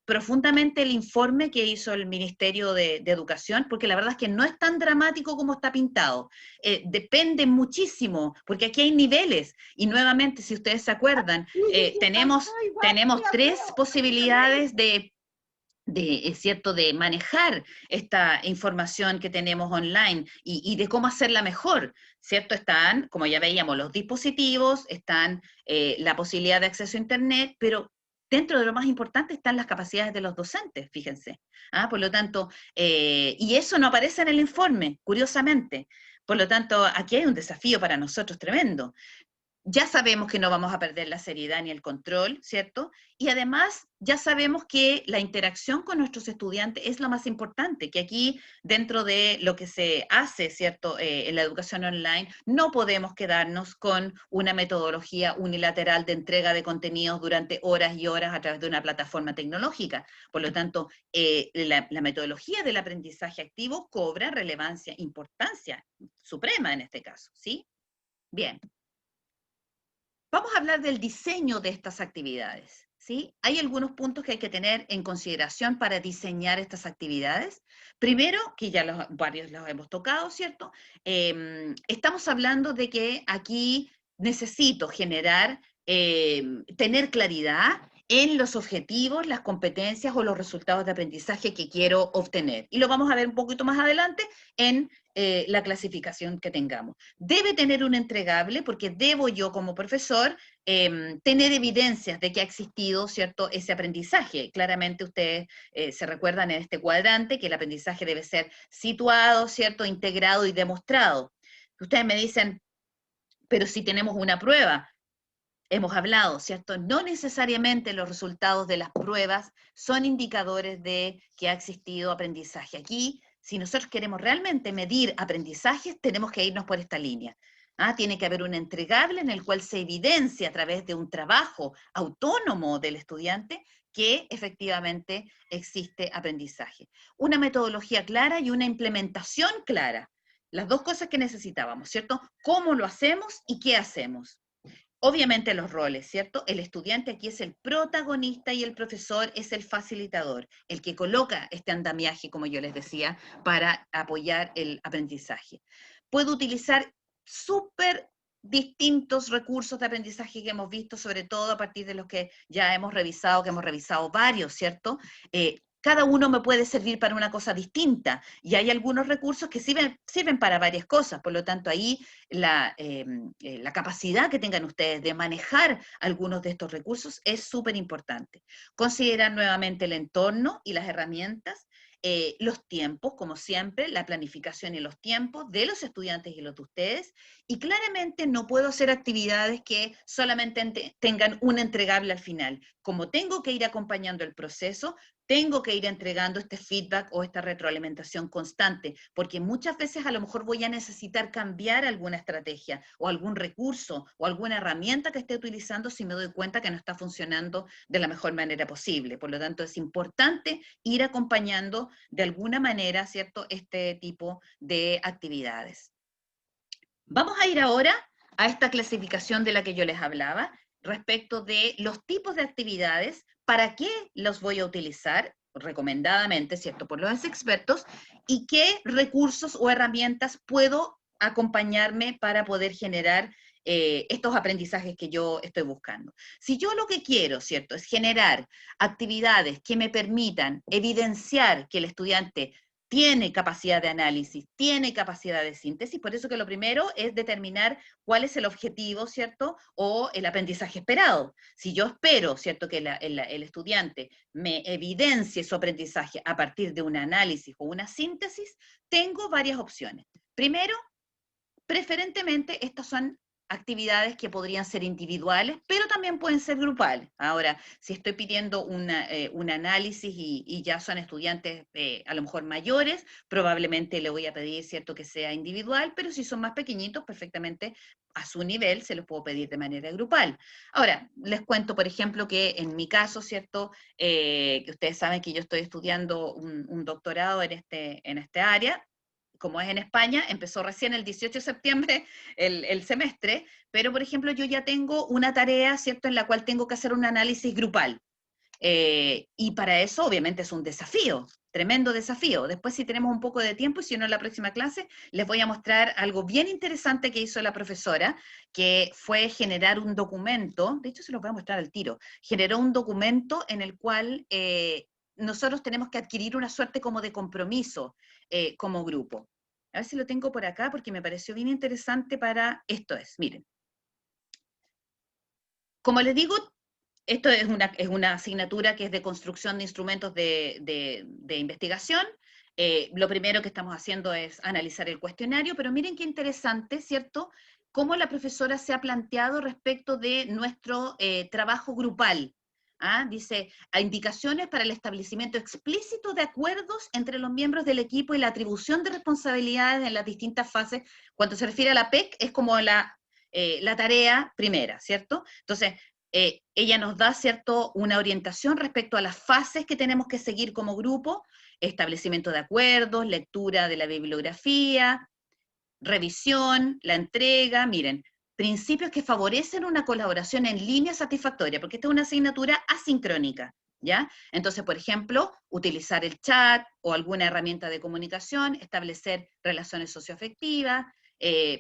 profundamente el informe que hizo el Ministerio de Educación, porque la verdad es que no es tan dramático como está pintado. Depende muchísimo, porque aquí hay niveles, y nuevamente, si ustedes se acuerdan, tenemos 3 posibilidades ¿cierto?, de manejar esta información que tenemos online y de cómo hacerla mejor, ¿cierto? Están, como ya veíamos, los dispositivos, están la posibilidad de acceso a Internet, pero dentro de lo más importante están las capacidades de los docentes, fíjense. Por lo tanto, y eso no aparece en el informe, curiosamente. Por lo tanto, aquí hay un desafío para nosotros tremendo. ya sabemos que no vamos a perder la seriedad ni el control, ¿cierto? Y además ya sabemos que la interacción con nuestros estudiantes es lo más importante, que aquí dentro de lo que se hace, ¿cierto? En la educación online, no podemos quedarnos con una metodología unilateral de entrega de contenidos durante horas y horas a través de una plataforma tecnológica. Por lo tanto, la metodología del aprendizaje activo cobra relevancia, importancia suprema en este caso, ¿sí? Bien. Vamos a hablar del diseño de estas actividades, ¿sí? Hay algunos puntos que hay que tener en consideración para diseñar estas actividades. Primero, que ya varios los hemos tocado, ¿cierto? Estamos hablando de que aquí necesito generar, tener claridad en los objetivos, las competencias o los resultados de aprendizaje que quiero obtener. Y lo vamos a ver un poquito más adelante en la clasificación que tengamos. Debe tener un entregable porque debo yo como profesor tener evidencias de que ha existido, ¿cierto?, ese aprendizaje. Claramente ustedes se recuerdan en este cuadrante que el aprendizaje debe ser situado, ¿cierto?, integrado y demostrado. Ustedes me dicen, pero si tenemos una prueba, hemos hablado, ¿cierto? No necesariamente los resultados de las pruebas son indicadores de que ha existido aprendizaje. Aquí, si nosotros queremos realmente medir aprendizajes, tenemos que irnos por esta línea. Tiene que haber un entregable en el cual se evidencia a través de un trabajo autónomo del estudiante que efectivamente existe aprendizaje. Una metodología clara y una implementación clara. Las dos cosas que necesitábamos, ¿cierto? ¿Cómo lo hacemos y qué hacemos? Obviamente los roles, ¿cierto? El estudiante aquí es el protagonista y el profesor es el facilitador, el que coloca este andamiaje, como yo les decía, para apoyar el aprendizaje. Puedo utilizar súper distintos recursos de aprendizaje que hemos visto, sobre todo a partir de los que ya hemos revisado, que hemos revisado varios, ¿cierto? Cada uno me puede servir para una cosa distinta y hay algunos recursos que sirven para varias cosas, por lo tanto ahí la capacidad que tengan ustedes de manejar algunos de estos recursos es súper importante. Considerar nuevamente el entorno y las herramientas, los tiempos, como siempre, la planificación y los tiempos de los estudiantes y los de ustedes, y claramente no puedo hacer actividades que solamente tengan un entregable al final. Como tengo que ir acompañando el proceso, tengo que ir entregando este feedback o esta retroalimentación constante, porque muchas veces a lo mejor voy a necesitar cambiar alguna estrategia o algún recurso o alguna herramienta que esté utilizando si me doy cuenta que no está funcionando de la mejor manera posible. Por lo tanto, es importante ir acompañando de alguna manera, ¿cierto?, este tipo de actividades. Vamos a ir ahora a esta clasificación de la que yo les hablaba, respecto de los tipos de actividades, para qué los voy a utilizar, recomendadamente, ¿cierto?, por los expertos, y qué recursos o herramientas puedo acompañarme para poder generar estos aprendizajes que yo estoy buscando. Si yo lo que quiero, ¿cierto?, es generar actividades que me permitan evidenciar que el estudiante tiene capacidad de análisis, tiene capacidad de síntesis, por eso que lo primero es determinar cuál es el objetivo, ¿cierto?, o el aprendizaje esperado. Si yo espero, ¿cierto?, que el estudiante me evidencie su aprendizaje a partir de un análisis o una síntesis, tengo varias opciones. Primero, preferentemente estas son actividades que podrían ser individuales, pero también pueden ser grupales. Ahora, si estoy pidiendo un análisis y ya son estudiantes a lo mejor mayores, probablemente le voy a pedir, ¿cierto?, que sea individual, pero si son más pequeñitos, perfectamente a su nivel se los puedo pedir de manera grupal. Ahora, les cuento, por ejemplo, que en mi caso, ¿cierto?, que ustedes saben que yo estoy estudiando un doctorado en este área. Como es en España, empezó recién el 18 de septiembre el semestre, pero por ejemplo yo ya tengo una tarea, ¿cierto?, en la cual tengo que hacer un análisis grupal. Y para eso obviamente es un desafío, tremendo desafío. Después si tenemos un poco de tiempo, y si no en la próxima clase, les voy a mostrar algo bien interesante que hizo la profesora, que fue generar un documento, de hecho se los voy a mostrar al tiro, generó un documento en el cual nosotros tenemos que adquirir una suerte como de compromiso como grupo. A ver si lo tengo por acá porque me pareció bien interesante para esto miren. Como les digo, esto es una asignatura que es de construcción de instrumentos de investigación. Lo primero que estamos haciendo es analizar el cuestionario, pero miren qué interesante, ¿cierto? cómo la profesora se ha planteado respecto de nuestro trabajo grupal. Dice, a indicaciones para el establecimiento explícito de acuerdos entre los miembros del equipo y la atribución de responsabilidades en las distintas fases. Cuando se refiere a la PEC, es como la tarea primera, ¿cierto? Entonces, ella nos da, ¿cierto?, una orientación respecto a las fases que tenemos que seguir como grupo: establecimiento de acuerdos, lectura de la bibliografía, revisión, la entrega, miren, principios que favorecen una colaboración en línea satisfactoria, porque esta es una asignatura asincrónica, ¿ya? Entonces, por ejemplo, utilizar el chat o alguna herramienta de comunicación, establecer relaciones socioafectivas,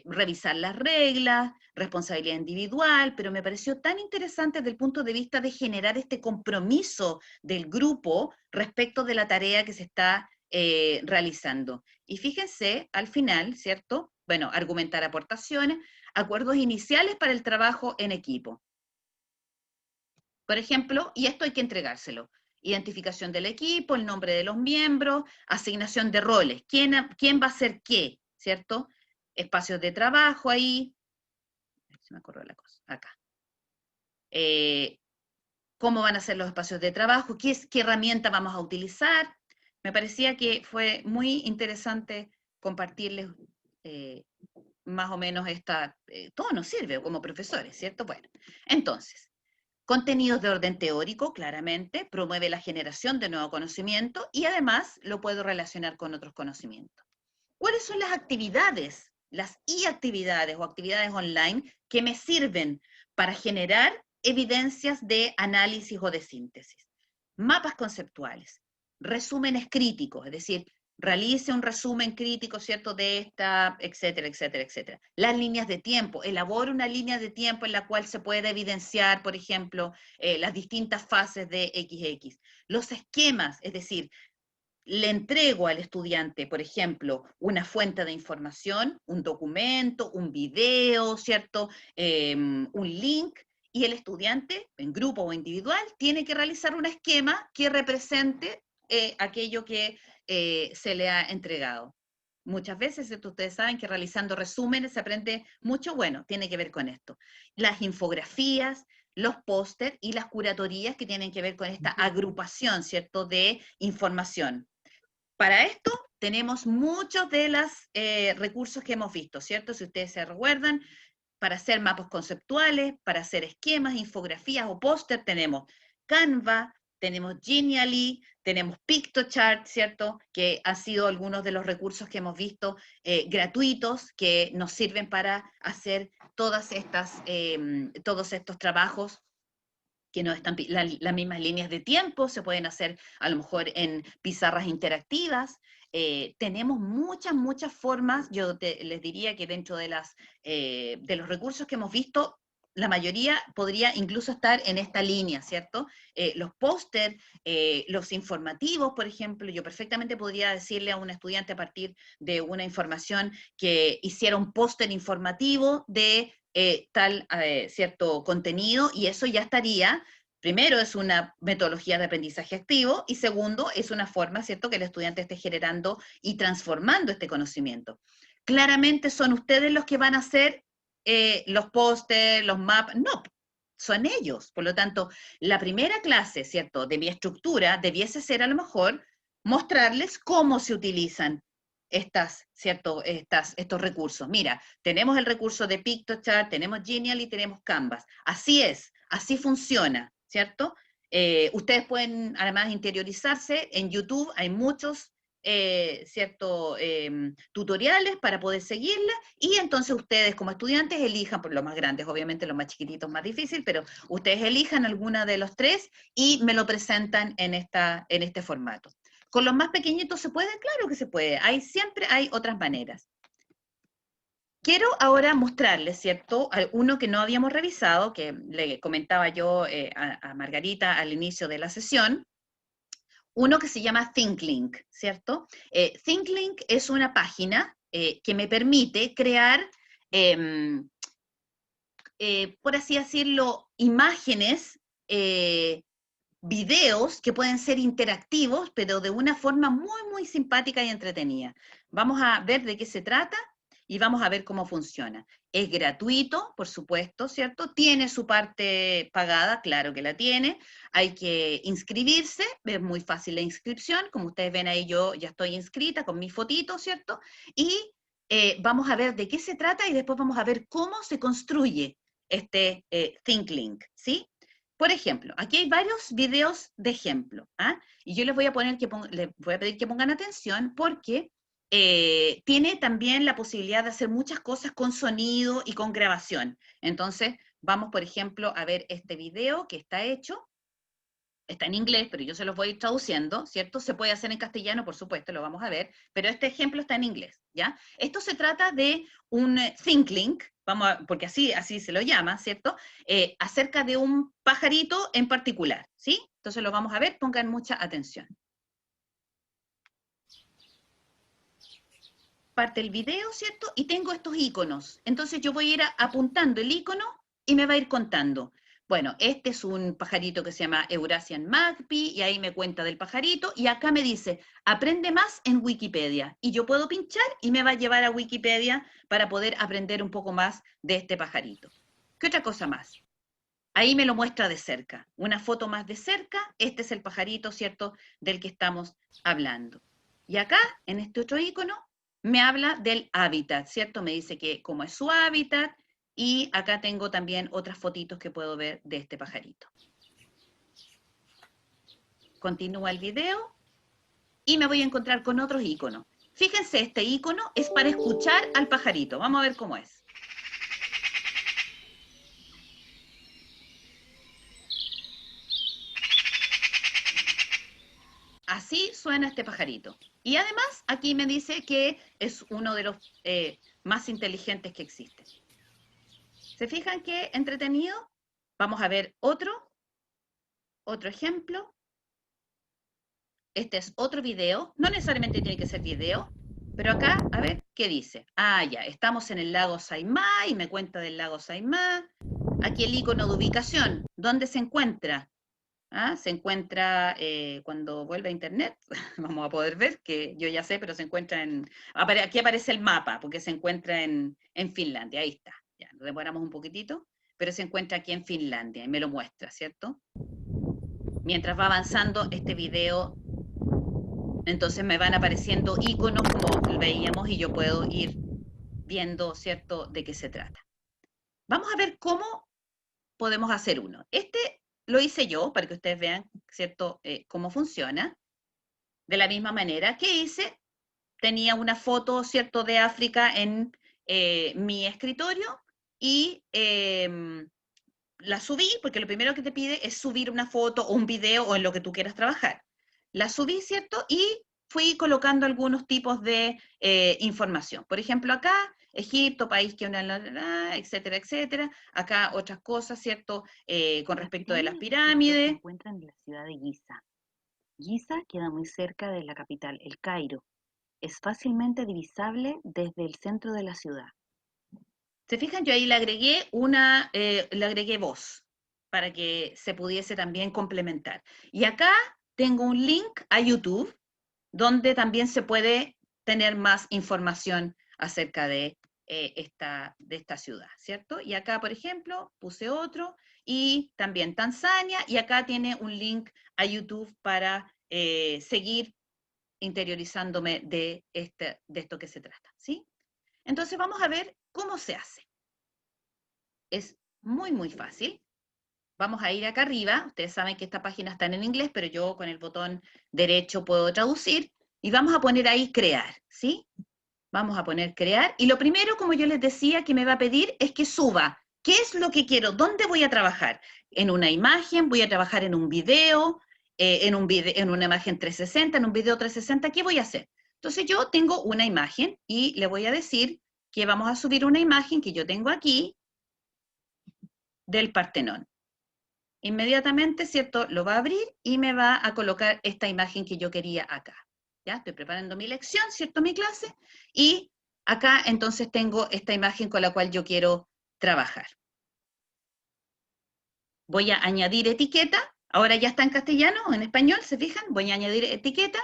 revisar las reglas, responsabilidad individual, pero me pareció tan interesante desde el punto de vista de generar este compromiso del grupo respecto de la tarea que se está realizando. Y fíjense, al final, ¿cierto? Bueno, argumentar aportaciones, acuerdos iniciales para el trabajo en equipo. Por ejemplo, y esto hay que entregárselo: identificación del equipo, el nombre de los miembros, asignación de roles, quién va a hacer qué, ¿cierto? Espacios de trabajo ahí, se me ocurrió la cosa, acá. Cómo van a ser los espacios de trabajo, qué herramienta vamos a utilizar. Me parecía que fue muy interesante compartirles más o menos todo nos sirve como profesores, ¿cierto? Bueno, entonces, contenidos de orden teórico, claramente, promueve la generación de nuevo conocimiento y además lo puedo relacionar con otros conocimientos. ¿Cuáles son las actividades, las actividades o actividades online que me sirven para generar evidencias de análisis o de síntesis? Mapas conceptuales, resúmenes críticos, es decir, realice un resumen crítico, ¿cierto?, de esta, etcétera, etcétera, etcétera. Las líneas de tiempo, elabore una línea de tiempo en la cual se pueda evidenciar, por ejemplo, las distintas fases de XX. Los esquemas, es decir, le entrego al estudiante, por ejemplo, una fuente de información, un documento, un video, ¿cierto?, un link, y el estudiante, en grupo o individual, tiene que realizar un esquema que represente aquello que se le ha entregado. Muchas veces, ¿cierto?, ustedes saben que realizando resúmenes se aprende mucho. Bueno, tiene que ver con esto. Las infografías, los pósters y las curatorías que tienen que ver con esta agrupación, ¿cierto?, de información. Para esto tenemos muchos de los recursos que hemos visto, ¿cierto? Si ustedes se recuerdan, para hacer mapas conceptuales, para hacer esquemas, infografías o póster, tenemos Canva, tenemos Genially, tenemos Pictochart, ¿cierto?, que han sido algunos de los recursos que hemos visto gratuitos, que nos sirven para hacer todos estos trabajos que no están, las mismas líneas de tiempo, se pueden hacer a lo mejor en pizarras interactivas. Tenemos muchas formas. Yo les diría que dentro de los recursos que hemos visto, la mayoría podría incluso estar en esta línea, ¿cierto? Los póster, los informativos, por ejemplo, yo perfectamente podría decirle a un estudiante a partir de una información que hiciera un póster informativo de cierto contenido, y eso ya estaría, primero, es una metodología de aprendizaje activo, y segundo, es una forma, ¿cierto?, que el estudiante esté generando y transformando este conocimiento. Claramente son ustedes los que van a hacer los pósters, los mapas, no, son ellos. Por lo tanto, la primera clase, ¿cierto?, de mi estructura debiese ser a lo mejor mostrarles cómo se utilizan estos recursos. Mira, tenemos el recurso de Pictochart, tenemos Genially y tenemos Canvas. Así es, así funciona, ¿cierto? Ustedes pueden además interiorizarse. En YouTube hay muchos tutoriales para poder seguirla, y entonces ustedes como estudiantes elijan, por los más grandes, obviamente los más chiquititos más difícil, pero ustedes elijan alguna de los tres y me lo presentan en este formato. ¿Con los más pequeñitos se puede? Claro que se puede. Siempre hay otras maneras. Quiero ahora mostrarles, ¿cierto?, uno que no habíamos revisado, que le comentaba yo a Margarita al inicio de la sesión, uno que se llama ThinkLink, ¿cierto? ThinkLink es una página que me permite crear, por así decirlo, imágenes, videos que pueden ser interactivos, pero de una forma muy simpática y entretenida. Vamos a ver de qué se trata. y vamos a ver cómo funciona. Es gratuito, por supuesto, ¿cierto? Tiene su parte pagada, claro que la tiene. Hay que inscribirse, es muy fácil la inscripción. Como ustedes ven ahí, yo ya estoy inscrita con mi fotito, ¿cierto? Y vamos a ver de qué se trata y después vamos a ver cómo se construye este ThinkLink, ¿sí? Por ejemplo, aquí hay varios videos de ejemplo, ¿ah? Y yo les voy a pedir que pongan atención porque tiene también la posibilidad de hacer muchas cosas con sonido y con grabación. Entonces, vamos, por ejemplo, a ver este video que está hecho. Está en inglés, pero yo se los voy a ir traduciendo, ¿cierto? Se puede hacer en castellano, por supuesto, lo vamos a ver, pero este ejemplo está en inglés, ¿ya? Esto se trata de un ThinkLink, porque así se lo llama, ¿cierto? Acerca de un pajarito en particular, ¿sí? Entonces lo vamos a ver, pongan mucha atención. Parte el video, ¿cierto? Y tengo estos iconos. Entonces yo voy a ir apuntando el icono y me va a ir contando. Bueno, este es un pajarito que se llama Eurasian Magpie, y ahí me cuenta del pajarito, y acá me dice, aprende más en Wikipedia. Y yo puedo pinchar y me va a llevar a Wikipedia para poder aprender un poco más de este pajarito. ¿Qué otra cosa más? Ahí me lo muestra de cerca. Una foto más de cerca, este es el pajarito, ¿cierto?, del que estamos hablando. Y acá, en este otro icono, me habla del hábitat, ¿cierto? Me dice que cómo es su hábitat, y acá tengo también otras fotitos que puedo ver de este pajarito. Continúa el video y me voy a encontrar con otros iconos. Fíjense, este icono es para escuchar al pajarito. Vamos a ver cómo es. Así suena este pajarito. Y además, aquí me dice que es uno de los más inteligentes que existen. ¿Se fijan qué entretenido? Vamos a ver otro ejemplo. Este es otro video. No necesariamente tiene que ser video, pero acá, a ver, ¿qué dice? Ah, ya, estamos en el lago Saimaa y me cuenta del lago Saimaa. Aquí el icono de ubicación. ¿Dónde se encuentra? ¿Ah? Se encuentra cuando vuelve a internet, vamos a poder ver, que yo ya sé, pero se encuentra en... Aquí aparece el mapa, porque se encuentra en Finlandia, ahí está. Ya, nos demoramos un poquitito, pero se encuentra aquí en Finlandia, y me lo muestra, ¿cierto? Mientras va avanzando este video, entonces me van apareciendo iconos, como veíamos, y yo puedo ir viendo, ¿cierto?, de qué se trata. Vamos a ver cómo podemos hacer uno. Este lo hice yo, para que ustedes vean, ¿cierto?, cómo funciona. De la misma manera que hice, tenía una foto, ¿cierto?, de África en mi escritorio, y la subí, porque lo primero que te pide es subir una foto o un video o en lo que tú quieras trabajar. La subí, ¿cierto?, y fui colocando algunos tipos de información. Por ejemplo, acá, Egipto, país que una, etcétera, etcétera. Acá otras cosas, ¿cierto?, con respecto de las pirámides. Se encuentra en la ciudad de Giza. Giza queda muy cerca de la capital, El Cairo. Es fácilmente divisable desde el centro de la ciudad. ¿Se fijan? Yo ahí le agregué voz, para que se pudiese también complementar. Y acá tengo un link a YouTube, donde también se puede tener más información acerca de esta ciudad, ¿cierto? Y acá, por ejemplo, puse otro, y también Tanzania, y acá tiene un link a YouTube para seguir interiorizándome de esto que se trata, ¿sí? Entonces vamos a ver cómo se hace. Es muy, muy fácil. Vamos a ir acá arriba. Ustedes saben que esta página está en inglés, pero yo con el botón derecho puedo traducir, y vamos a poner ahí crear, ¿sí? Vamos a poner crear, y lo primero, como yo les decía, que me va a pedir es que suba. ¿Qué es lo que quiero? ¿Dónde voy a trabajar? ¿En una imagen? ¿Voy a trabajar en un video? ¿En una imagen 360? ¿En un video 360? ¿Qué voy a hacer? Entonces yo tengo una imagen, y le voy a decir que vamos a subir una imagen que yo tengo aquí del Partenón. Inmediatamente, ¿cierto?, lo va a abrir y me va a colocar esta imagen que yo quería acá. Ya estoy preparando mi lección, ¿cierto?, mi clase, y acá entonces tengo esta imagen con la cual yo quiero trabajar. Voy a añadir etiqueta, ahora ya está en castellano o en español, ¿se fijan? Voy a añadir etiqueta,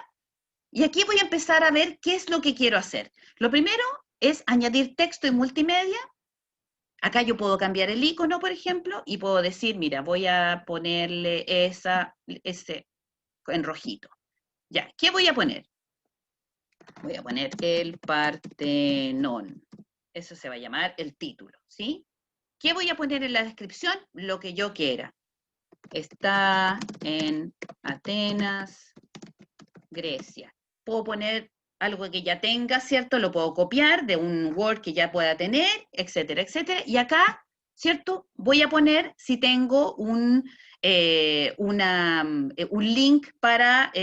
y aquí voy a empezar a ver qué es lo que quiero hacer. Lo primero es añadir texto y multimedia. Acá yo puedo cambiar el icono, por ejemplo, y puedo decir, mira, voy a ponerle ese en rojito. Ya, ¿qué voy a poner? Voy a poner el Partenón. Eso se va a llamar el título, ¿sí? ¿Qué voy a poner en la descripción? Lo que yo quiera. Está en Atenas, Grecia. Puedo poner algo que ya tenga, ¿cierto? Lo puedo copiar de un Word que ya pueda tener, etcétera, etcétera. Y acá, ¿cierto? Voy a poner si tengo un link para,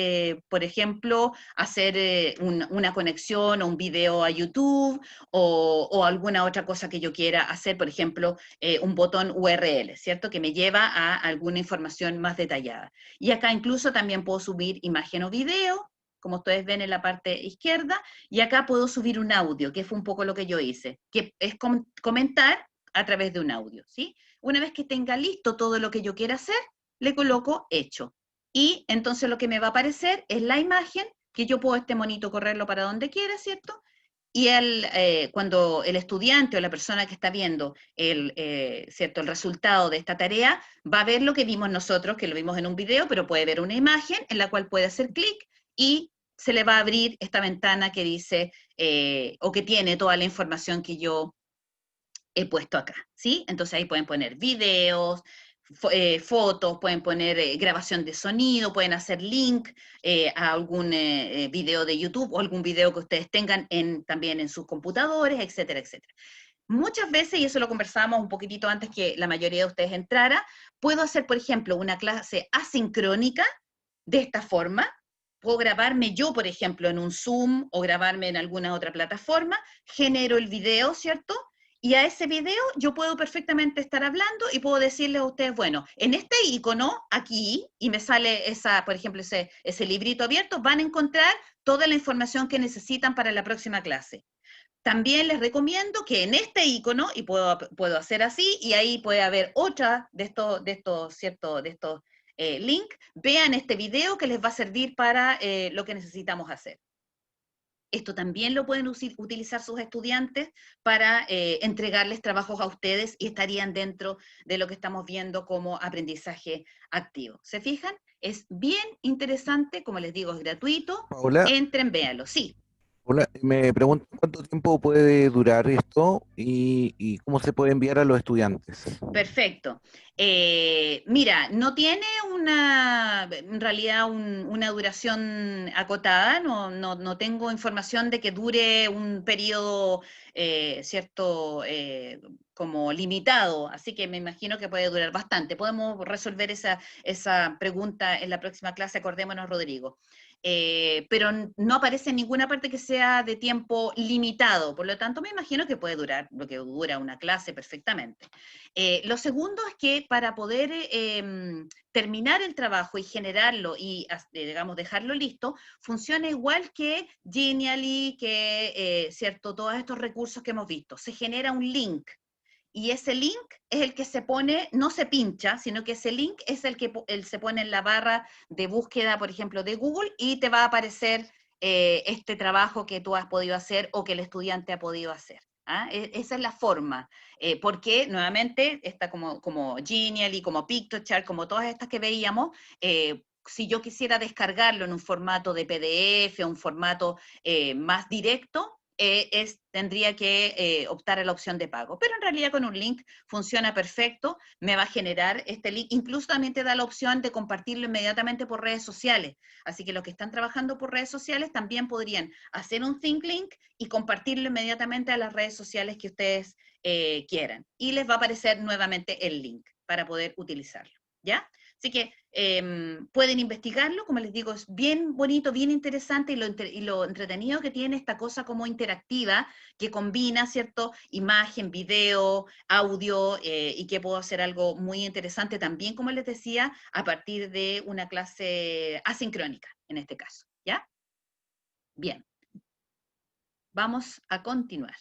por ejemplo, hacer una conexión o un video a YouTube o alguna otra cosa que yo quiera hacer, por ejemplo, un botón URL, ¿cierto? Que me lleva a alguna información más detallada. Y acá incluso también puedo subir imagen o video, como ustedes ven en la parte izquierda, y acá puedo subir un audio, que fue un poco lo que yo hice, que es comentar a través de un audio, ¿sí? Una vez que tenga listo todo lo que yo quiera hacer, le coloco hecho. Y entonces lo que me va a aparecer es la imagen, que yo puedo este monito correrlo para donde quiera, ¿cierto? Y cuando el estudiante o la persona que está viendo ¿cierto? El resultado de esta tarea va a ver lo que vimos nosotros, que lo vimos en un video, pero puede ver una imagen en la cual puede hacer clic y se le va a abrir esta ventana que dice, o que tiene toda la información que yo he puesto acá, ¿sí? Entonces ahí pueden poner videos, fotos, pueden poner grabación de sonido, pueden hacer link a algún video de YouTube o algún video que ustedes tengan también en sus computadores, etcétera, etcétera. Muchas veces, y eso lo conversábamos un poquitito antes que la mayoría de ustedes entrara, puedo hacer, por ejemplo, una clase asincrónica de esta forma. Puedo grabarme yo, por ejemplo, en un Zoom o grabarme en alguna otra plataforma, genero el video, ¿cierto? Y a ese video yo puedo perfectamente estar hablando y puedo decirles a ustedes, bueno, en este icono aquí, y me sale por ejemplo, ese librito abierto, van a encontrar toda la información que necesitan para la próxima clase. También les recomiendo que en este icono, y puedo hacer así, y ahí puede haber otra de estos links, vean este video que les va a servir para lo que necesitamos hacer. Esto también lo pueden utilizar sus estudiantes para entregarles trabajos a ustedes y estarían dentro de lo que estamos viendo como aprendizaje activo. ¿Se fijan? Es bien interesante, como les digo, es gratuito. Paola, Entren, véanlo. Sí. hola, me pregunto cuánto tiempo puede durar esto y cómo se puede enviar a los estudiantes. Perfecto. Mira, no tiene en realidad una duración acotada, no tengo información de que dure un periodo, cierto, como limitado, así que me imagino que puede durar bastante. Podemos resolver esa pregunta en la próxima clase, acordémonos, Rodrigo. Pero no aparece en ninguna parte que sea de tiempo limitado, por lo tanto me imagino que puede durar lo que dura una clase perfectamente. Lo segundo es que para poder terminar el trabajo y generarlo y, digamos, dejarlo listo, funciona igual que Genially, que, ¿cierto? Todos estos recursos que hemos visto. Se genera un link y ese link es el que se pone, no se pincha, sino que ese link es el que se pone en la barra de búsqueda, por ejemplo, de Google y te va a aparecer este trabajo que tú has podido hacer o que el estudiante ha podido hacer. ¿Ah? Esa es la forma, porque nuevamente está como Genially, como Pictochart, como todas estas que veíamos, si yo quisiera descargarlo en un formato de PDF o un formato más directo, tendría que optar a la opción de pago. Pero en realidad con un link funciona perfecto, me va a generar este link, incluso también te da la opción de compartirlo inmediatamente por redes sociales. Así que los que están trabajando por redes sociales también podrían hacer un Think Link y compartirlo inmediatamente a las redes sociales que ustedes quieran. Y les va a aparecer nuevamente el link para poder utilizarlo. ¿Ya? Así que pueden investigarlo, como les digo, es bien bonito, bien interesante y lo entretenido que tiene esta cosa como interactiva que combina, ¿cierto? Imagen, video, audio y que puedo hacer algo muy interesante también, como les decía, a partir de una clase asincrónica, en este caso, ¿ya? Bien. Vamos a continuar.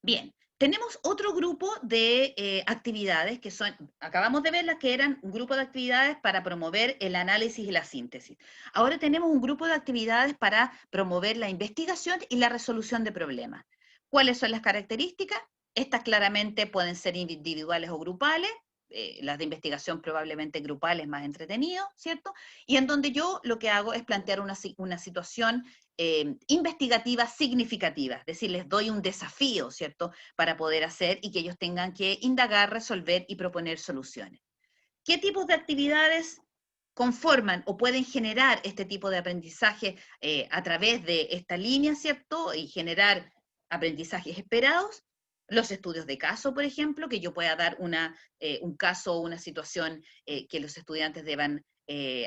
Bien. Tenemos otro grupo de actividades que son, acabamos de ver las que eran un grupo de actividades para promover el análisis y la síntesis. Ahora tenemos un grupo de actividades para promover la investigación y la resolución de problemas. ¿Cuáles son las características? Estas claramente pueden ser individuales o grupales, las de investigación probablemente grupales más entretenido, ¿cierto? Y en donde yo lo que hago es plantear una situación investigativa significativa, es decir, les doy un desafío, ¿cierto?, para poder hacer y que ellos tengan que indagar, resolver y proponer soluciones. ¿Qué tipos de actividades conforman o pueden generar este tipo de aprendizaje a través de esta línea, ¿cierto?, y generar aprendizajes esperados? Los estudios de caso, por ejemplo, que yo pueda dar un caso o una situación que los estudiantes deban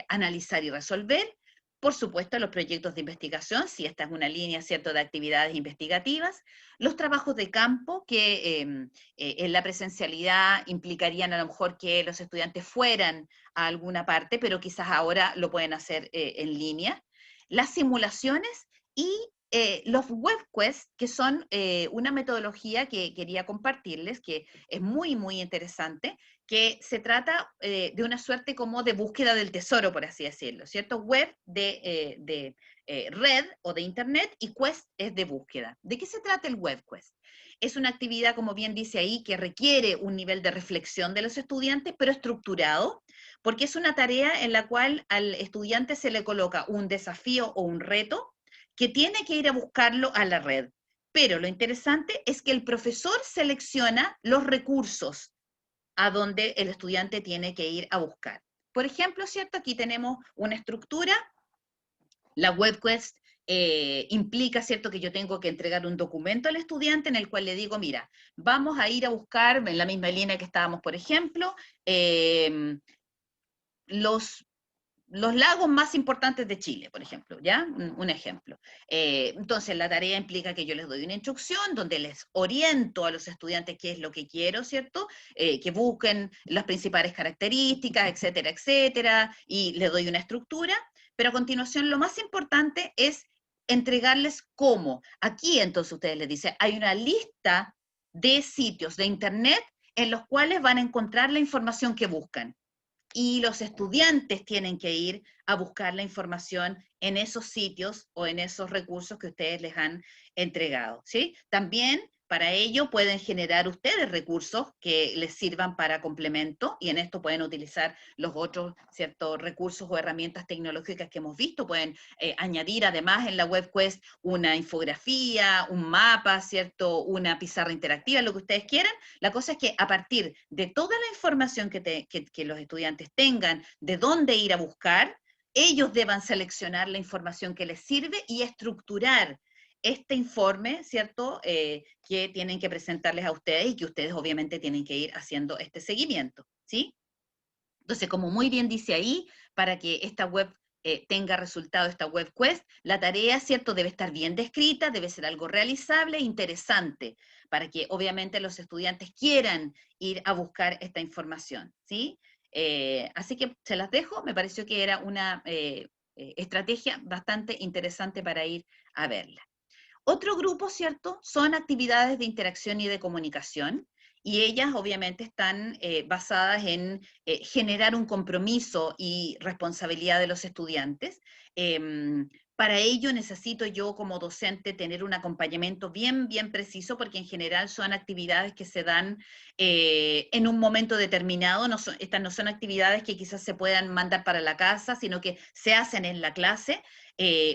analizar y resolver. Por supuesto, los proyectos de investigación, si esta es una línea, ¿cierto?, de actividades investigativas. Los trabajos de campo, que en la presencialidad implicarían a lo mejor que los estudiantes fueran a alguna parte, pero quizás ahora lo pueden hacer en línea. Las simulaciones y los webquests, que son una metodología que quería compartirles, que es muy, muy interesante, que se trata de una suerte como de búsqueda del tesoro, por así decirlo, ¿cierto? Web de red o de internet y quest es de búsqueda. ¿De qué se trata el webquest? Es una actividad, como bien dice ahí, que requiere un nivel de reflexión de los estudiantes, pero estructurado, porque es una tarea en la cual al estudiante se le coloca un desafío o un reto que tiene que ir a buscarlo a la red. Pero lo interesante es que el profesor selecciona los recursos a donde el estudiante tiene que ir a buscar. Por ejemplo, ¿cierto? Aquí tenemos una estructura, la webquest implica, ¿cierto?, que yo tengo que entregar un documento al estudiante en el cual le digo, mira, vamos a ir a buscar, en la misma línea que estábamos, por ejemplo, los lagos más importantes de Chile, por ejemplo, ¿ya? Un ejemplo. Entonces, la tarea implica que yo les doy una instrucción donde les oriento a los estudiantes qué es lo que quiero, ¿cierto? Que busquen las principales características, etcétera, etcétera, y les doy una estructura, pero a continuación lo más importante es entregarles cómo. Aquí, entonces, ustedes les dicen, hay una lista de sitios de internet en los cuales van a encontrar la información que buscan. Y los estudiantes tienen que ir a buscar la información en esos sitios o en esos recursos que ustedes les han entregado, ¿sí? También para ello pueden generar ustedes recursos que les sirvan para complemento y en esto pueden utilizar los otros ciertos recursos o herramientas tecnológicas que hemos visto. Pueden añadir además en la webquest una infografía, un mapa, ¿cierto? Una pizarra interactiva, lo que ustedes quieran. La cosa es que a partir de toda la información que los estudiantes tengan, de dónde ir a buscar, ellos deban seleccionar la información que les sirve y estructurar este informe, ¿cierto?, que tienen que presentarles a ustedes y que ustedes obviamente tienen que ir haciendo este seguimiento, ¿sí? Entonces, como muy bien dice ahí, para que esta web tenga resultado, esta webquest, la tarea, ¿cierto?, debe estar bien descrita, debe ser algo realizable e interesante, para que obviamente los estudiantes quieran ir a buscar esta información, ¿sí? Así que se las dejo, me pareció que era una estrategia bastante interesante para ir a verla. Otro grupo, ¿cierto?, son actividades de interacción y de comunicación, y ellas obviamente están basadas en generar un compromiso y responsabilidad de los estudiantes. Para ello necesito yo como docente tener un acompañamiento bien, bien preciso, porque en general son actividades que se dan en un momento determinado. Estas no son actividades que quizás se puedan mandar para la casa, sino que se hacen en la clase,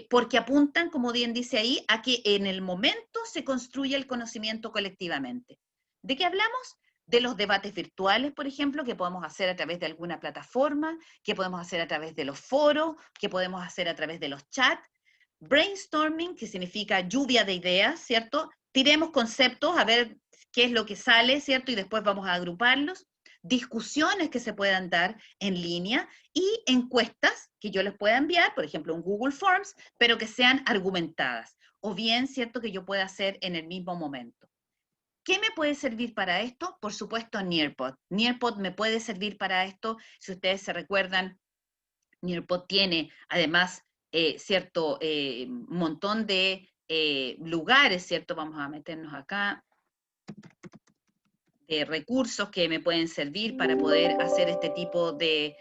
porque apuntan, como bien dice ahí, a que en el momento se construye el conocimiento colectivamente. ¿De qué hablamos? De los debates virtuales, por ejemplo, que podemos hacer a través de alguna plataforma, que podemos hacer a través de los foros, que podemos hacer a través de los chats. Brainstorming, que significa lluvia de ideas, ¿cierto? Tiremos conceptos a ver qué es lo que sale, ¿cierto? Y después vamos a agruparlos. Discusiones que se puedan dar en línea y encuestas que yo les pueda enviar, por ejemplo, un Google Forms, pero que sean argumentadas. O bien, ¿cierto?, que yo pueda hacer en el mismo momento. ¿Qué me puede servir para esto? Por supuesto, Nearpod. Nearpod me puede servir para esto. Si ustedes se recuerdan, Nearpod tiene además cierto montón de lugares, ¿cierto? Vamos a meternos acá. recursos que me pueden servir para poder hacer este tipo de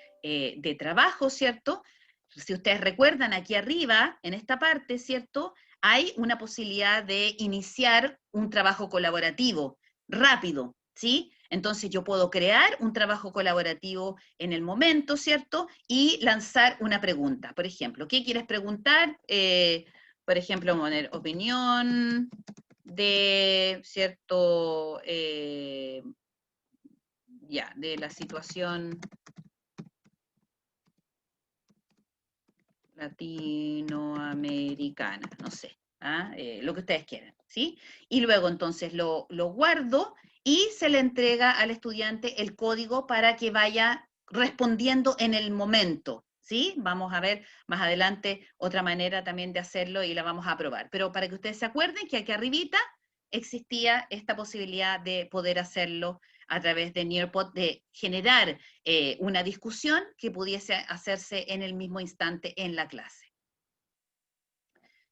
trabajo, ¿cierto? Si ustedes recuerdan, aquí arriba, en esta parte, ¿cierto? Hay una posibilidad de iniciar un trabajo colaborativo rápido, ¿sí? Entonces yo puedo crear un trabajo colaborativo en el momento, ¿cierto? Y lanzar una pregunta. Por ejemplo, ¿qué quieres preguntar? Por ejemplo, poner opinión de cierto, ya, de la situación latinoamericana, no sé, lo que ustedes quieran, ¿sí? Y luego entonces lo guardo y se le entrega al estudiante el código para que vaya respondiendo en el momento, ¿sí? Vamos a ver más adelante otra manera también de hacerlo y la vamos a probar. Pero para que ustedes se acuerden que aquí arribita existía esta posibilidad de poder hacerlo a través de Nearpod, de generar una discusión que pudiese hacerse en el mismo instante en la clase.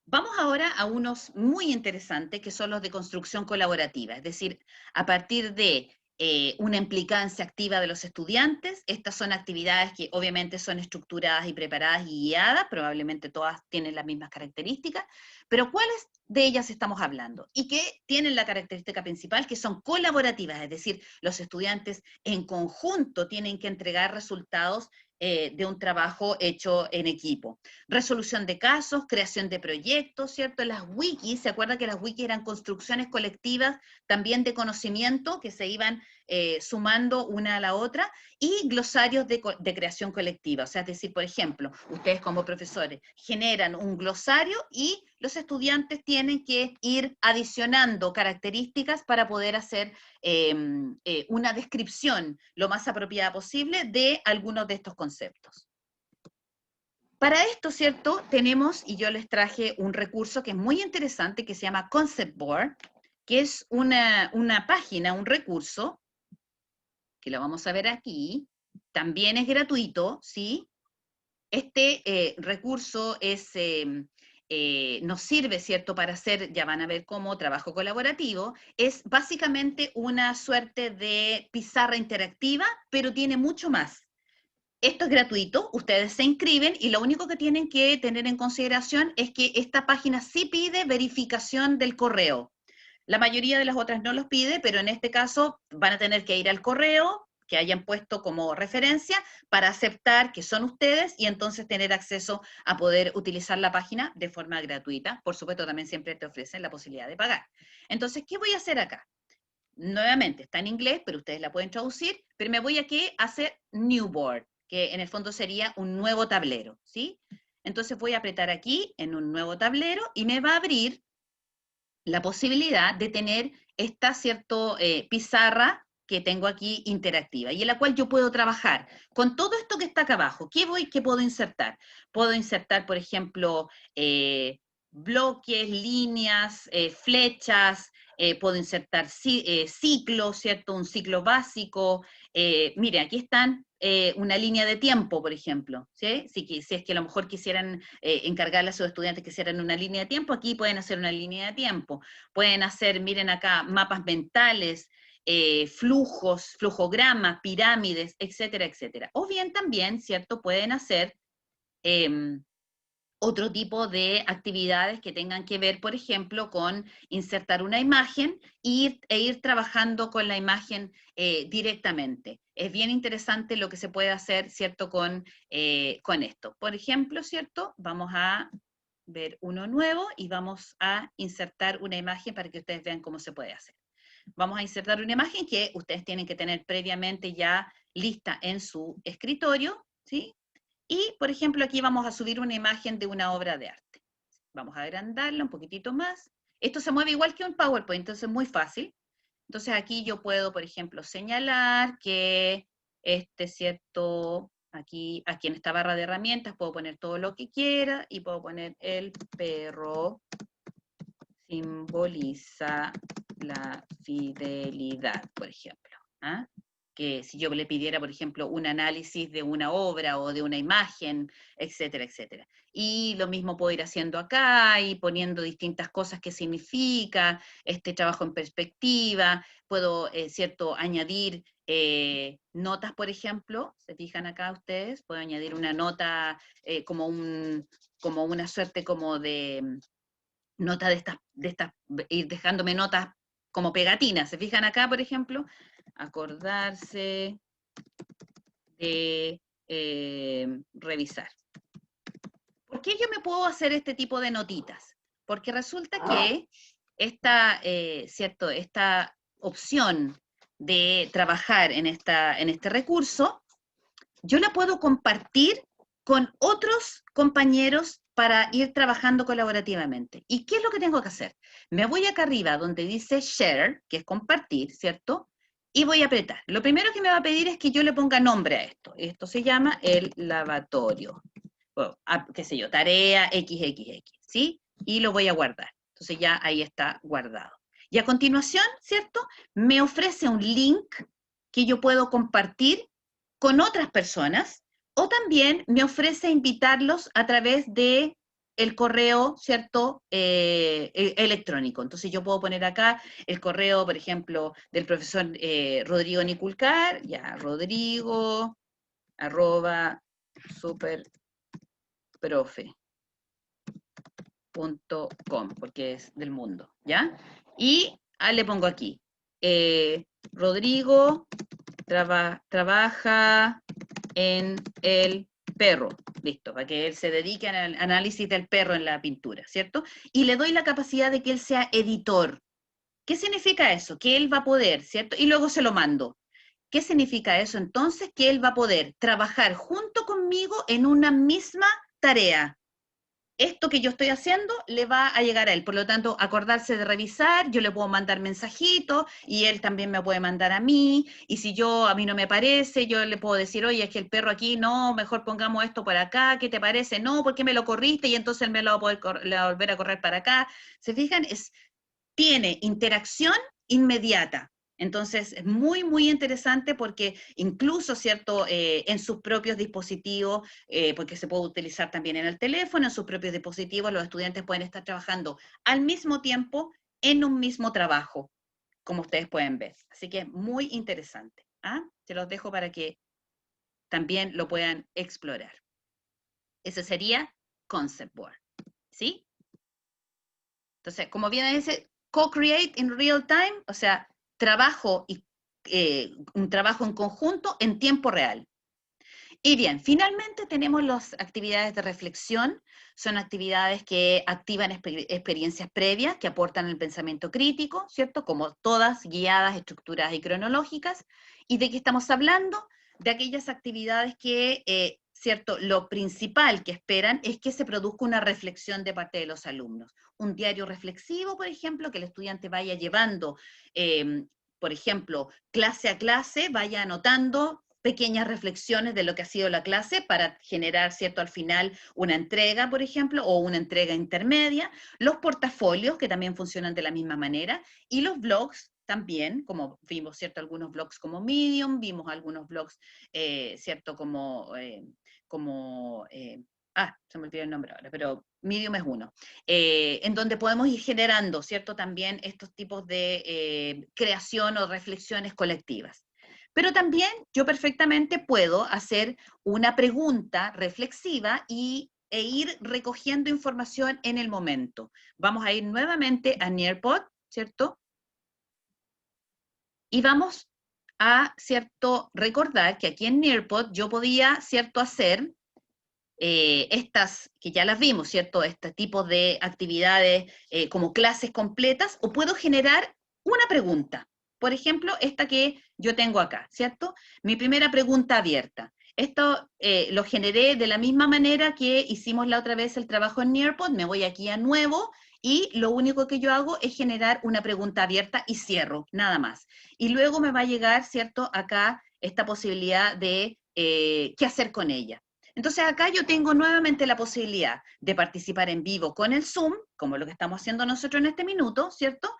Vamos ahora a unos muy interesantes que son los de construcción colaborativa, es decir, a partir de una implicancia activa de los estudiantes. Estas son actividades que obviamente son estructuradas y preparadas y guiadas, probablemente todas tienen las mismas características, pero ¿cuáles de ellas estamos hablando? Y que tienen la característica principal que son colaborativas, es decir, los estudiantes en conjunto tienen que entregar resultados de un trabajo hecho en equipo. Resolución de casos, creación de proyectos, ¿cierto? Las wikis, ¿se acuerdan que las wikis eran construcciones colectivas también de conocimiento que se iban sumando una a la otra? Y glosarios de creación colectiva, o sea, es decir, por ejemplo, ustedes como profesores generan un glosario y los estudiantes tienen que ir adicionando características para poder hacer una descripción lo más apropiada posible de algunos de estos conceptos. Para esto, ¿cierto? Tenemos, y yo les traje un recurso que es muy interesante, que se llama Concept Board, que es una página, un recurso, que lo vamos a ver aquí, también es gratuito, ¿sí? Este recurso es, nos sirve, ¿cierto?, para hacer, ya van a ver cómo, trabajo colaborativo. Es básicamente una suerte de pizarra interactiva, pero tiene mucho más. Esto es gratuito, ustedes se inscriben y lo único que tienen que tener en consideración es que esta página sí pide verificación del correo. La mayoría de las otras no los pide, pero en este caso van a tener que ir al correo que hayan puesto como referencia para aceptar que son ustedes y entonces tener acceso a poder utilizar la página de forma gratuita. Por supuesto, también siempre te ofrecen la posibilidad de pagar. Entonces, ¿qué voy a hacer acá? Nuevamente, está en inglés, pero ustedes la pueden traducir, pero me voy aquí a hacer New Board, que en el fondo sería un nuevo tablero, ¿sí? Entonces voy a apretar aquí en un nuevo tablero y me va a abrir la posibilidad de tener esta, ¿cierto?, pizarra que tengo aquí interactiva y en la cual yo puedo trabajar con todo esto que está acá abajo. ¿Qué puedo insertar? Puedo insertar, por ejemplo, bloques, líneas, flechas, puedo insertar ciclos, ¿cierto? Un ciclo básico. Mire, aquí están una línea de tiempo, por ejemplo, ¿sí? Si es que a lo mejor quisieran encargarle a sus estudiantes que hicieran una línea de tiempo, aquí pueden hacer una línea de tiempo. Pueden hacer, miren acá, mapas mentales, flujos, flujogramas, pirámides, etcétera, etcétera. O bien también, ¿cierto? Pueden hacer otro tipo de actividades que tengan que ver, por ejemplo, con insertar una imagen e ir trabajando con la imagen directamente. Es bien interesante lo que se puede hacer, ¿cierto?, con esto. Por ejemplo, ¿cierto? Vamos a ver uno nuevo y vamos a insertar una imagen para que ustedes vean cómo se puede hacer. Vamos a insertar una imagen que ustedes tienen que tener previamente ya lista en su escritorio, ¿sí? Y, por ejemplo, aquí vamos a subir una imagen de una obra de arte. Vamos a agrandarla un poquitito más. Esto se mueve igual que un PowerPoint, entonces es muy fácil. Entonces aquí yo puedo, por ejemplo, señalar que cierto, aquí en esta barra de herramientas puedo poner todo lo que quiera y puedo poner el perro simboliza la fidelidad, por ejemplo. ¿Ah? que si yo le pidiera, por ejemplo, un análisis de una obra o de una imagen, etcétera, etcétera. Y lo mismo puedo ir haciendo acá y poniendo distintas cosas que significa este trabajo en perspectiva. Puedo, ¿cierto?, añadir notas, por ejemplo. ¿Se fijan acá ustedes? Puedo añadir una nota como una suerte como de nota de estas, ir dejándome notas como pegatinas. ¿Se fijan acá, por ejemplo? Acordarse de revisar. ¿Por qué yo me puedo hacer este tipo de notitas? Porque resulta que esta opción de trabajar en este recurso, yo la puedo compartir con otros compañeros para ir trabajando colaborativamente. ¿Y qué es lo que tengo que hacer? Me voy acá arriba donde dice Share, que es compartir, ¿cierto? Y voy a apretar. Lo primero que me va a pedir es que yo le ponga nombre a esto. Esto se llama el lavatorio. Bueno, qué sé yo, tarea XXX, ¿sí? Y lo voy a guardar. Entonces ya ahí está guardado. Y a continuación, ¿cierto? Me ofrece un link que yo puedo compartir con otras personas, o también me ofrece invitarlos a través de el correo, ¿cierto?, electrónico. Entonces yo puedo poner acá el correo, por ejemplo, del profesor Rodrigo Niculcar, ya, Rodrigo, @superprofe.com, porque es del mundo, ¿ya? Y le pongo aquí, Rodrigo trabaja en el perro, listo, para que él se dedique al análisis del perro en la pintura, ¿cierto? Y le doy la capacidad de que él sea editor. ¿Qué significa eso? Que él va a poder, ¿cierto? Y luego se lo mando. ¿Qué significa eso? Entonces, que él va a poder trabajar junto conmigo en una misma tarea. Esto que yo estoy haciendo le va a llegar a él, por lo tanto, acordarse de revisar, yo le puedo mandar mensajitos y él también me puede mandar a mí, y si a mí no me parece, yo le puedo decir, oye, es que el perro aquí, no, mejor pongamos esto por acá, ¿qué te parece? No, ¿por qué me lo corriste? Y entonces él me lo va a poder le va a volver a correr para acá. ¿Se fijan? Tiene interacción inmediata. Entonces, es muy, muy interesante porque incluso, ¿cierto?, en sus propios dispositivos, porque se puede utilizar también en el teléfono, en sus propios dispositivos, los estudiantes pueden estar trabajando al mismo tiempo en un mismo trabajo, como ustedes pueden ver. Así que es muy interesante. Se los dejo para que también lo puedan explorar. Ese sería Concept Board, ¿sí? Entonces, como bien dice, co-create in real time, o sea, un trabajo en conjunto en tiempo real. Y bien, finalmente tenemos las actividades de reflexión. Son actividades que activan experiencias previas, que aportan el pensamiento crítico, ¿cierto? Como todas, guiadas, estructuradas y cronológicas. ¿Y de qué estamos hablando? De aquellas actividades que, ¿cierto? Lo principal que esperan es que se produzca una reflexión de parte de los alumnos. Un diario reflexivo, por ejemplo, que el estudiante vaya llevando, por ejemplo, clase a clase, vaya anotando pequeñas reflexiones de lo que ha sido la clase para generar, ¿cierto?, al final una entrega, por ejemplo, o una entrega intermedia, los portafolios, que también funcionan de la misma manera, y los blogs también, como vimos, ¿cierto?, algunos blogs como Medium, vimos algunos blogs, ¿cierto?, se me olvidó el nombre ahora, pero Medium es uno, en donde podemos ir generando, ¿cierto?, también estos tipos de creación o reflexiones colectivas. Pero también yo perfectamente puedo hacer una pregunta reflexiva e ir recogiendo información en el momento. Vamos a ir nuevamente a Nearpod, ¿cierto? Y vamos a, ¿cierto?, recordar que aquí en Nearpod yo podía, ¿cierto?, hacer estas, que ya las vimos, ¿cierto?, este tipo de actividades como clases completas, o puedo generar una pregunta. Por ejemplo, esta que yo tengo acá, ¿cierto? Mi primera pregunta abierta. Esto lo generé de la misma manera que hicimos la otra vez el trabajo en Nearpod. Me voy aquí a nuevo y lo único que yo hago es generar una pregunta abierta y cierro, nada más. Y luego me va a llegar, ¿cierto?, acá esta posibilidad de qué hacer con ella. Entonces acá yo tengo nuevamente la posibilidad de participar en vivo con el Zoom, como lo que estamos haciendo nosotros en este minuto, ¿cierto?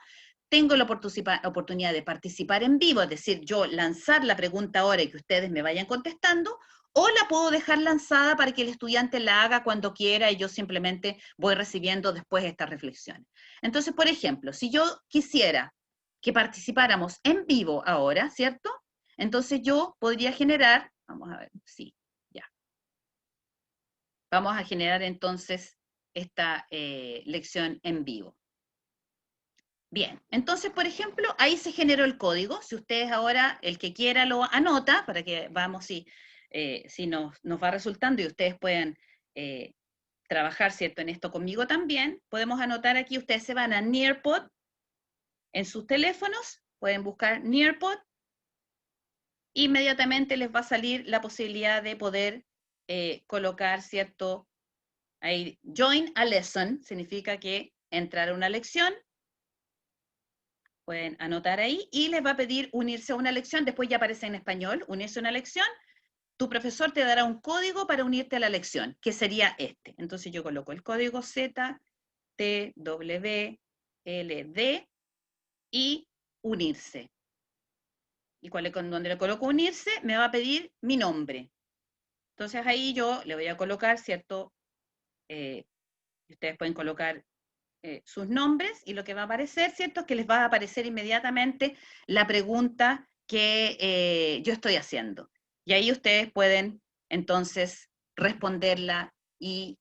tengo la oportunidad de participar en vivo, es decir, yo lanzar la pregunta ahora y que ustedes me vayan contestando, o la puedo dejar lanzada para que el estudiante la haga cuando quiera y yo simplemente voy recibiendo después estas reflexiones. Entonces, por ejemplo, si yo quisiera que participáramos en vivo ahora, ¿cierto? Entonces yo podría generar, vamos a ver, sí, ya. Vamos a generar entonces esta lección en vivo. Bien, entonces, por ejemplo, ahí se generó el código. Si ustedes ahora, el que quiera lo anota, para que vamos, si nos va resultando y ustedes pueden trabajar, ¿cierto?, en esto conmigo también, podemos anotar aquí, ustedes se van a Nearpod, en sus teléfonos, pueden buscar Nearpod, inmediatamente les va a salir la posibilidad de poder colocar, ¿cierto?, ahí, Join a Lesson, significa que entrar a una lección, pueden anotar ahí, y les va a pedir unirse a una lección, después ya aparece en español, unirse a una lección, tu profesor te dará un código para unirte a la lección, que sería este. Entonces yo coloco el código ZTWLD y unirse. Y donde le coloco unirse, me va a pedir mi nombre. Entonces ahí yo le voy a colocar, ¿cierto? Ustedes pueden colocar sus nombres y lo que va a aparecer, ¿cierto? Es que les va a aparecer inmediatamente la pregunta que yo estoy haciendo. Y ahí ustedes pueden entonces responderla y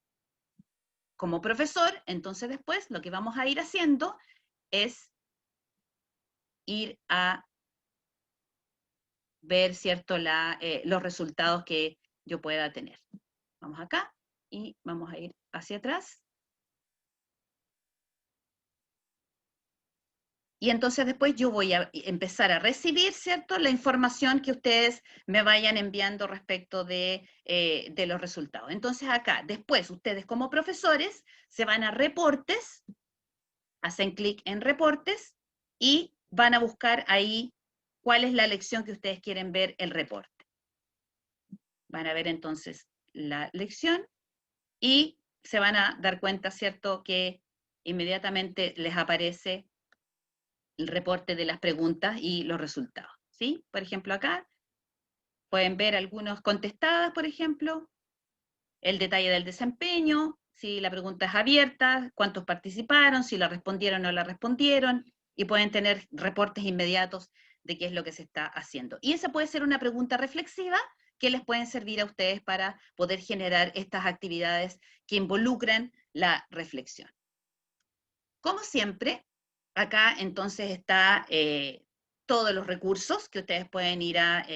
como profesor, entonces después lo que vamos a ir haciendo es ir a ver, ¿cierto?, los resultados que yo pueda tener. Vamos acá y vamos a ir hacia atrás. Y entonces después yo voy a empezar a recibir, ¿cierto?, la información que ustedes me vayan enviando respecto de los resultados. Entonces acá, después, ustedes como profesores se van a reportes, hacen clic en reportes y van a buscar ahí cuál es la lección que ustedes quieren ver el reporte. Van a ver entonces la lección y se van a dar cuenta, ¿cierto?, que inmediatamente les aparece el reporte de las preguntas y los resultados, ¿sí? Por ejemplo, acá pueden ver algunos contestadas, por ejemplo, el detalle del desempeño, si la pregunta es abierta, cuántos participaron, si la respondieron o no la respondieron, y pueden tener reportes inmediatos de qué es lo que se está haciendo. Y esa puede ser una pregunta reflexiva que les pueden servir a ustedes para poder generar estas actividades que involucran la reflexión. Como siempre, acá entonces está todos los recursos que ustedes pueden ir a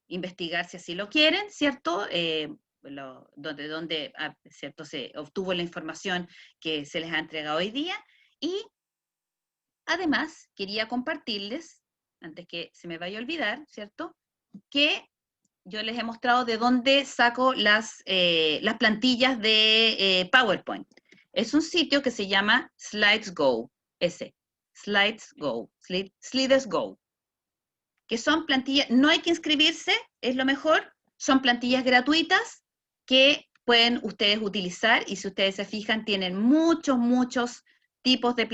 investigar si así lo quieren, ¿cierto? Donde ¿cierto?, se obtuvo la información que se les ha entregado hoy día. Y además quería compartirles, antes que se me vaya a olvidar, ¿cierto?, que yo les he mostrado de dónde saco las plantillas de PowerPoint. Es un sitio que se llama SlidesGo, SlidesGo, SlidesGo, que son plantillas, no hay que inscribirse, es lo mejor, son plantillas gratuitas que pueden ustedes utilizar, y si ustedes se fijan, tienen muchos tipos de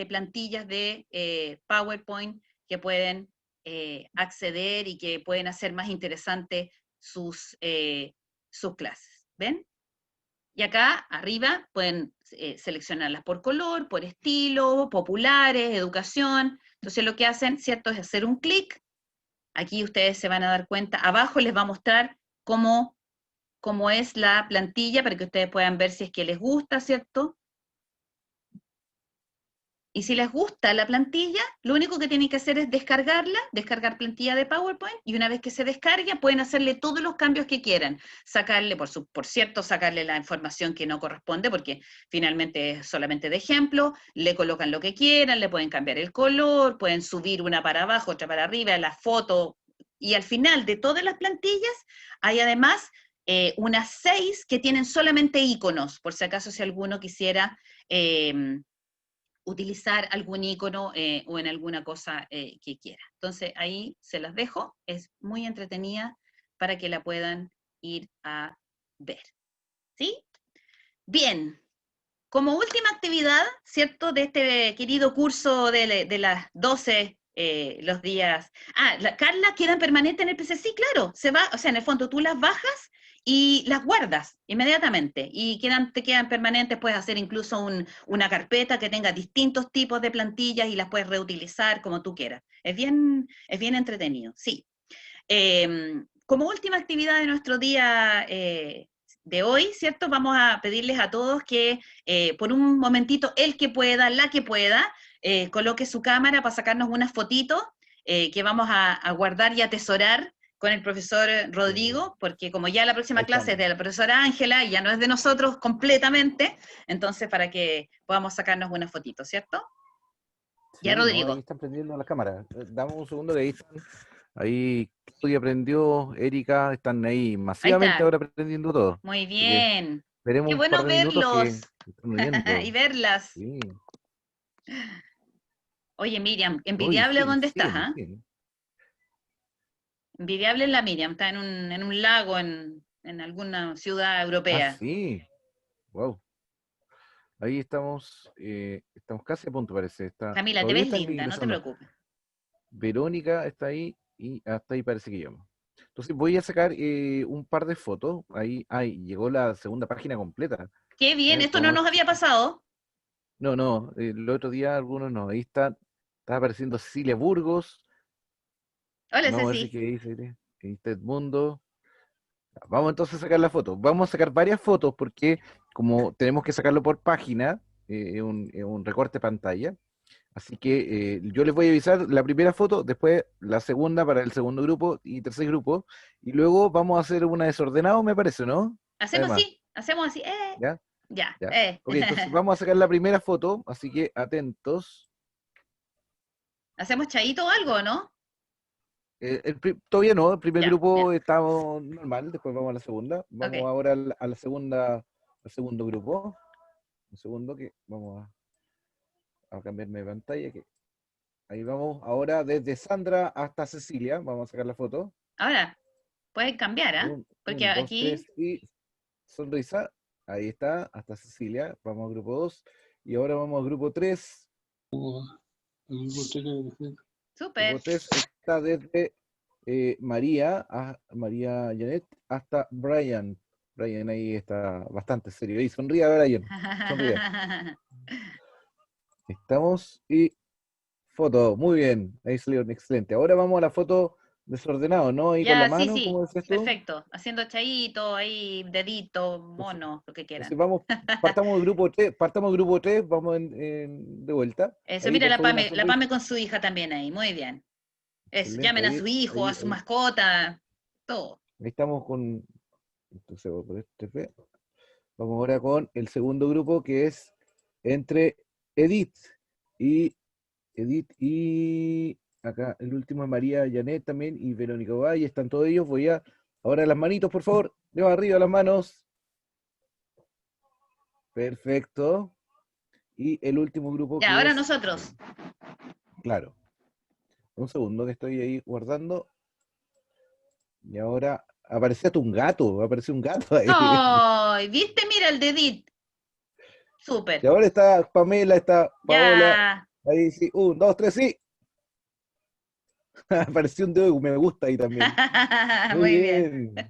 plantillas de PowerPoint que pueden acceder y que pueden hacer más interesante sus clases, ¿ven? Y acá arriba pueden seleccionarlas por color, por estilo, populares, educación. Entonces lo que hacen, ¿cierto?, es hacer un clic. Aquí ustedes se van a dar cuenta, abajo les va a mostrar cómo es la plantilla para que ustedes puedan ver si es que les gusta, ¿cierto? Y si les gusta la plantilla, lo único que tienen que hacer es descargarla, descargar plantilla de PowerPoint, y una vez que se descargue, pueden hacerle todos los cambios que quieran. Sacarle, por cierto, sacarle la información que no corresponde, porque finalmente es solamente de ejemplo, le colocan lo que quieran, le pueden cambiar el color, pueden subir una para abajo, otra para arriba, la foto, y al final de todas las plantillas hay además unas 6 que tienen solamente iconos, por si acaso si alguno quisiera utilizar algún icono o en alguna cosa que quiera. Entonces ahí se las dejo, es muy entretenida para que la puedan ir a ver. ¿Sí? Bien. como última actividad, ¿cierto?, de este querido curso de las 12 los días. Carla, ¿quedan permanentes en el PC? Sí, claro, se va, o sea, en el fondo tú las bajas y las guardas inmediatamente, y te quedan permanentes. Puedes hacer incluso una carpeta que tenga distintos tipos de plantillas y las puedes reutilizar como tú quieras. Es bien entretenido, sí. Como última actividad de nuestro día de hoy, ¿cierto? Vamos a pedirles a todos que por un momentito, el que pueda, la que pueda, coloque su cámara para sacarnos unas fotitos que vamos a guardar y atesorar con el profesor Rodrigo, porque como ya la próxima clase es de la profesora Ángela y ya no es de nosotros completamente, entonces para que podamos sacarnos unas fotitos, ¿cierto? Sí, Ya, no, Rodrigo. ahí están prendiendo las cámaras. Dame un segundo que ahí están. Ahí Claudia aprendió, Erika, están ahí Ahí masivamente está. ahora aprendiendo todo. Muy Así que bien. esperemos Qué un par bueno de minutos verlos que están uniendo. y verlas. Sí. Oye, Miriam, Oye, envidiable siguen, dónde estás, siguen, ¿ah? siguen. Envidiable es la Miriam, está en un lago en alguna ciudad Ah, europea. sí. Wow. Ahí estamos casi a punto, parece. Camila, te Todavía ves están linda, no te ingresando. preocupes. Verónica está ahí y hasta ahí parece que llegamos. Entonces voy a sacar un par de fotos. Ahí llegó la segunda página completa. Qué bien, esto no Vamos a nos había pasado. No, el otro día algunos no. Está apareciendo Cecilia Burgos. Hola, Vamos a ver si Ceci. qué dice. Ahí está Edmundo. Vamos entonces a sacar la foto. Vamos a sacar varias fotos porque como tenemos que sacarlo por página, es un recorte de pantalla. Así que yo les voy a avisar la primera foto, después la segunda para el segundo grupo y tercer grupo. Y luego vamos a hacer una desordenado, me parece, ¿no? Además, Hacemos así, ¿ya? ya, ¿Ya? Ok, entonces vamos a sacar la primera foto, así que atentos. ¿Hacemos chaito o algo, no? Todavía no, el primer Ya, grupo estamos normal, después vamos a la segunda. Vamos ok. ahora a la segunda, al segundo grupo. Un segundo que vamos a cambiarme de pantalla. Ahí vamos, ahora desde Sandra hasta Cecilia, vamos a sacar la foto. Ahora, pueden cambiar, ¿ah? Porque Dos, tres aquí, y sonrisa. Ahí está, hasta Cecilia. Vamos al grupo 2. Y ahora vamos al grupo 3. súper. Grupo 3 está desde María Janet hasta Brian. Brian ahí está bastante serio. Y sonríe a Brian. Sonríe. Estamos y foto. Muy bien. Ahí salió excelente. Ahora vamos a la foto desordenado, ¿no? Ahí con la Ya, sí, mano, sí, ¿cómo decías tú? perfecto. Haciendo chaito, ahí, dedito, Entonces, mono, lo que entonces quieran. vamos, partamos del grupo 3, vamos de vuelta. Eso, Ahí, mira por favor, una La sonrisa. Pame con su hija también ahí, muy bien. Eso, Excelente. llamen a su hijo, a su mascota, todo. Ahí estamos con. Entonces voy a poner este. Vamos ahora con el segundo grupo que es entre Edith y acá el último es María Janet también y Verónica Valle, están todos ellos. Ahora las manitos, por favor, de arriba las manos. Perfecto. Y el último grupo Ya, que ahora es, nosotros. claro, un segundo que estoy ahí guardando. Y ahora apareció un gato ahí. ¡Ay! ¿Viste? Mira el de Edith. Súper. Y ahora está Pamela, está Paola. Ya. Ahí sí, 1, 2, 3, sí. Apareció un dedo y me gusta ahí también. Muy Muy bien. bien.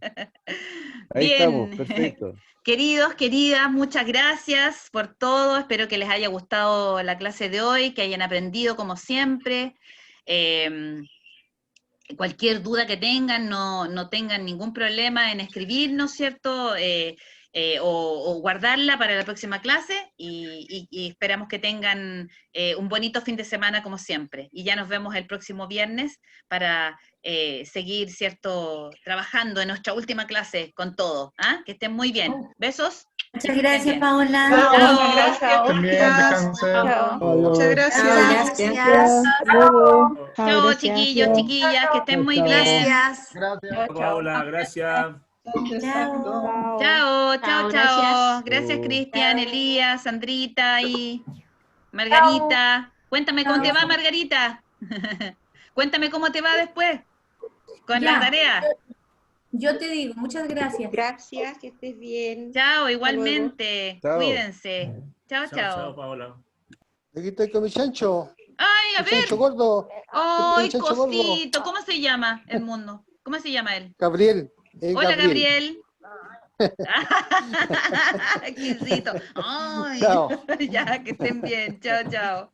Ahí estamos, Bien. perfecto. Queridos, queridas, muchas gracias por todo. Espero que les haya gustado la clase de hoy, que hayan aprendido como siempre. Cualquier duda que tengan, no tengan ningún problema en escribirnos, ¿cierto? O guardarla para la próxima clase y esperamos que tengan un bonito fin de semana como siempre. Y ya nos vemos el próximo viernes para seguir, ¿cierto? Trabajando en nuestra última clase con todo. ¿Ah? Que estén muy bien. Besos. Muchas gracias, Paola. Chao. Muchas gracias. También Gracias. descansen. Muchas Chao, gracias. gracias. Chao, chiquillos, chiquillas, que estén muy bien. Gracias. Gracias. Paula, gracias. Chao. Chao, chao, chao. Gracias, Chao. Cristian, Elías, Sandrita y Margarita. Cuéntame cómo te va, Margarita. Cuéntame cómo te va después con la Ya. tarea. Yo te digo, muchas gracias. Gracias, que estés bien. Chao, luego. igualmente. Chao. Cuídense. Chao, Chao, chao, chao. Paola. Aquí estoy con mi chancho. Ay, a Mi chancho ver. gordo. Ay, Mi chancho gordo. cosito. ¿Cómo se llama el mundo? ¿Cómo se llama él? Gabriel. Hola, Gabriel. Exquisito. Ay, Chao. ya, que estén bien. Chao, chao.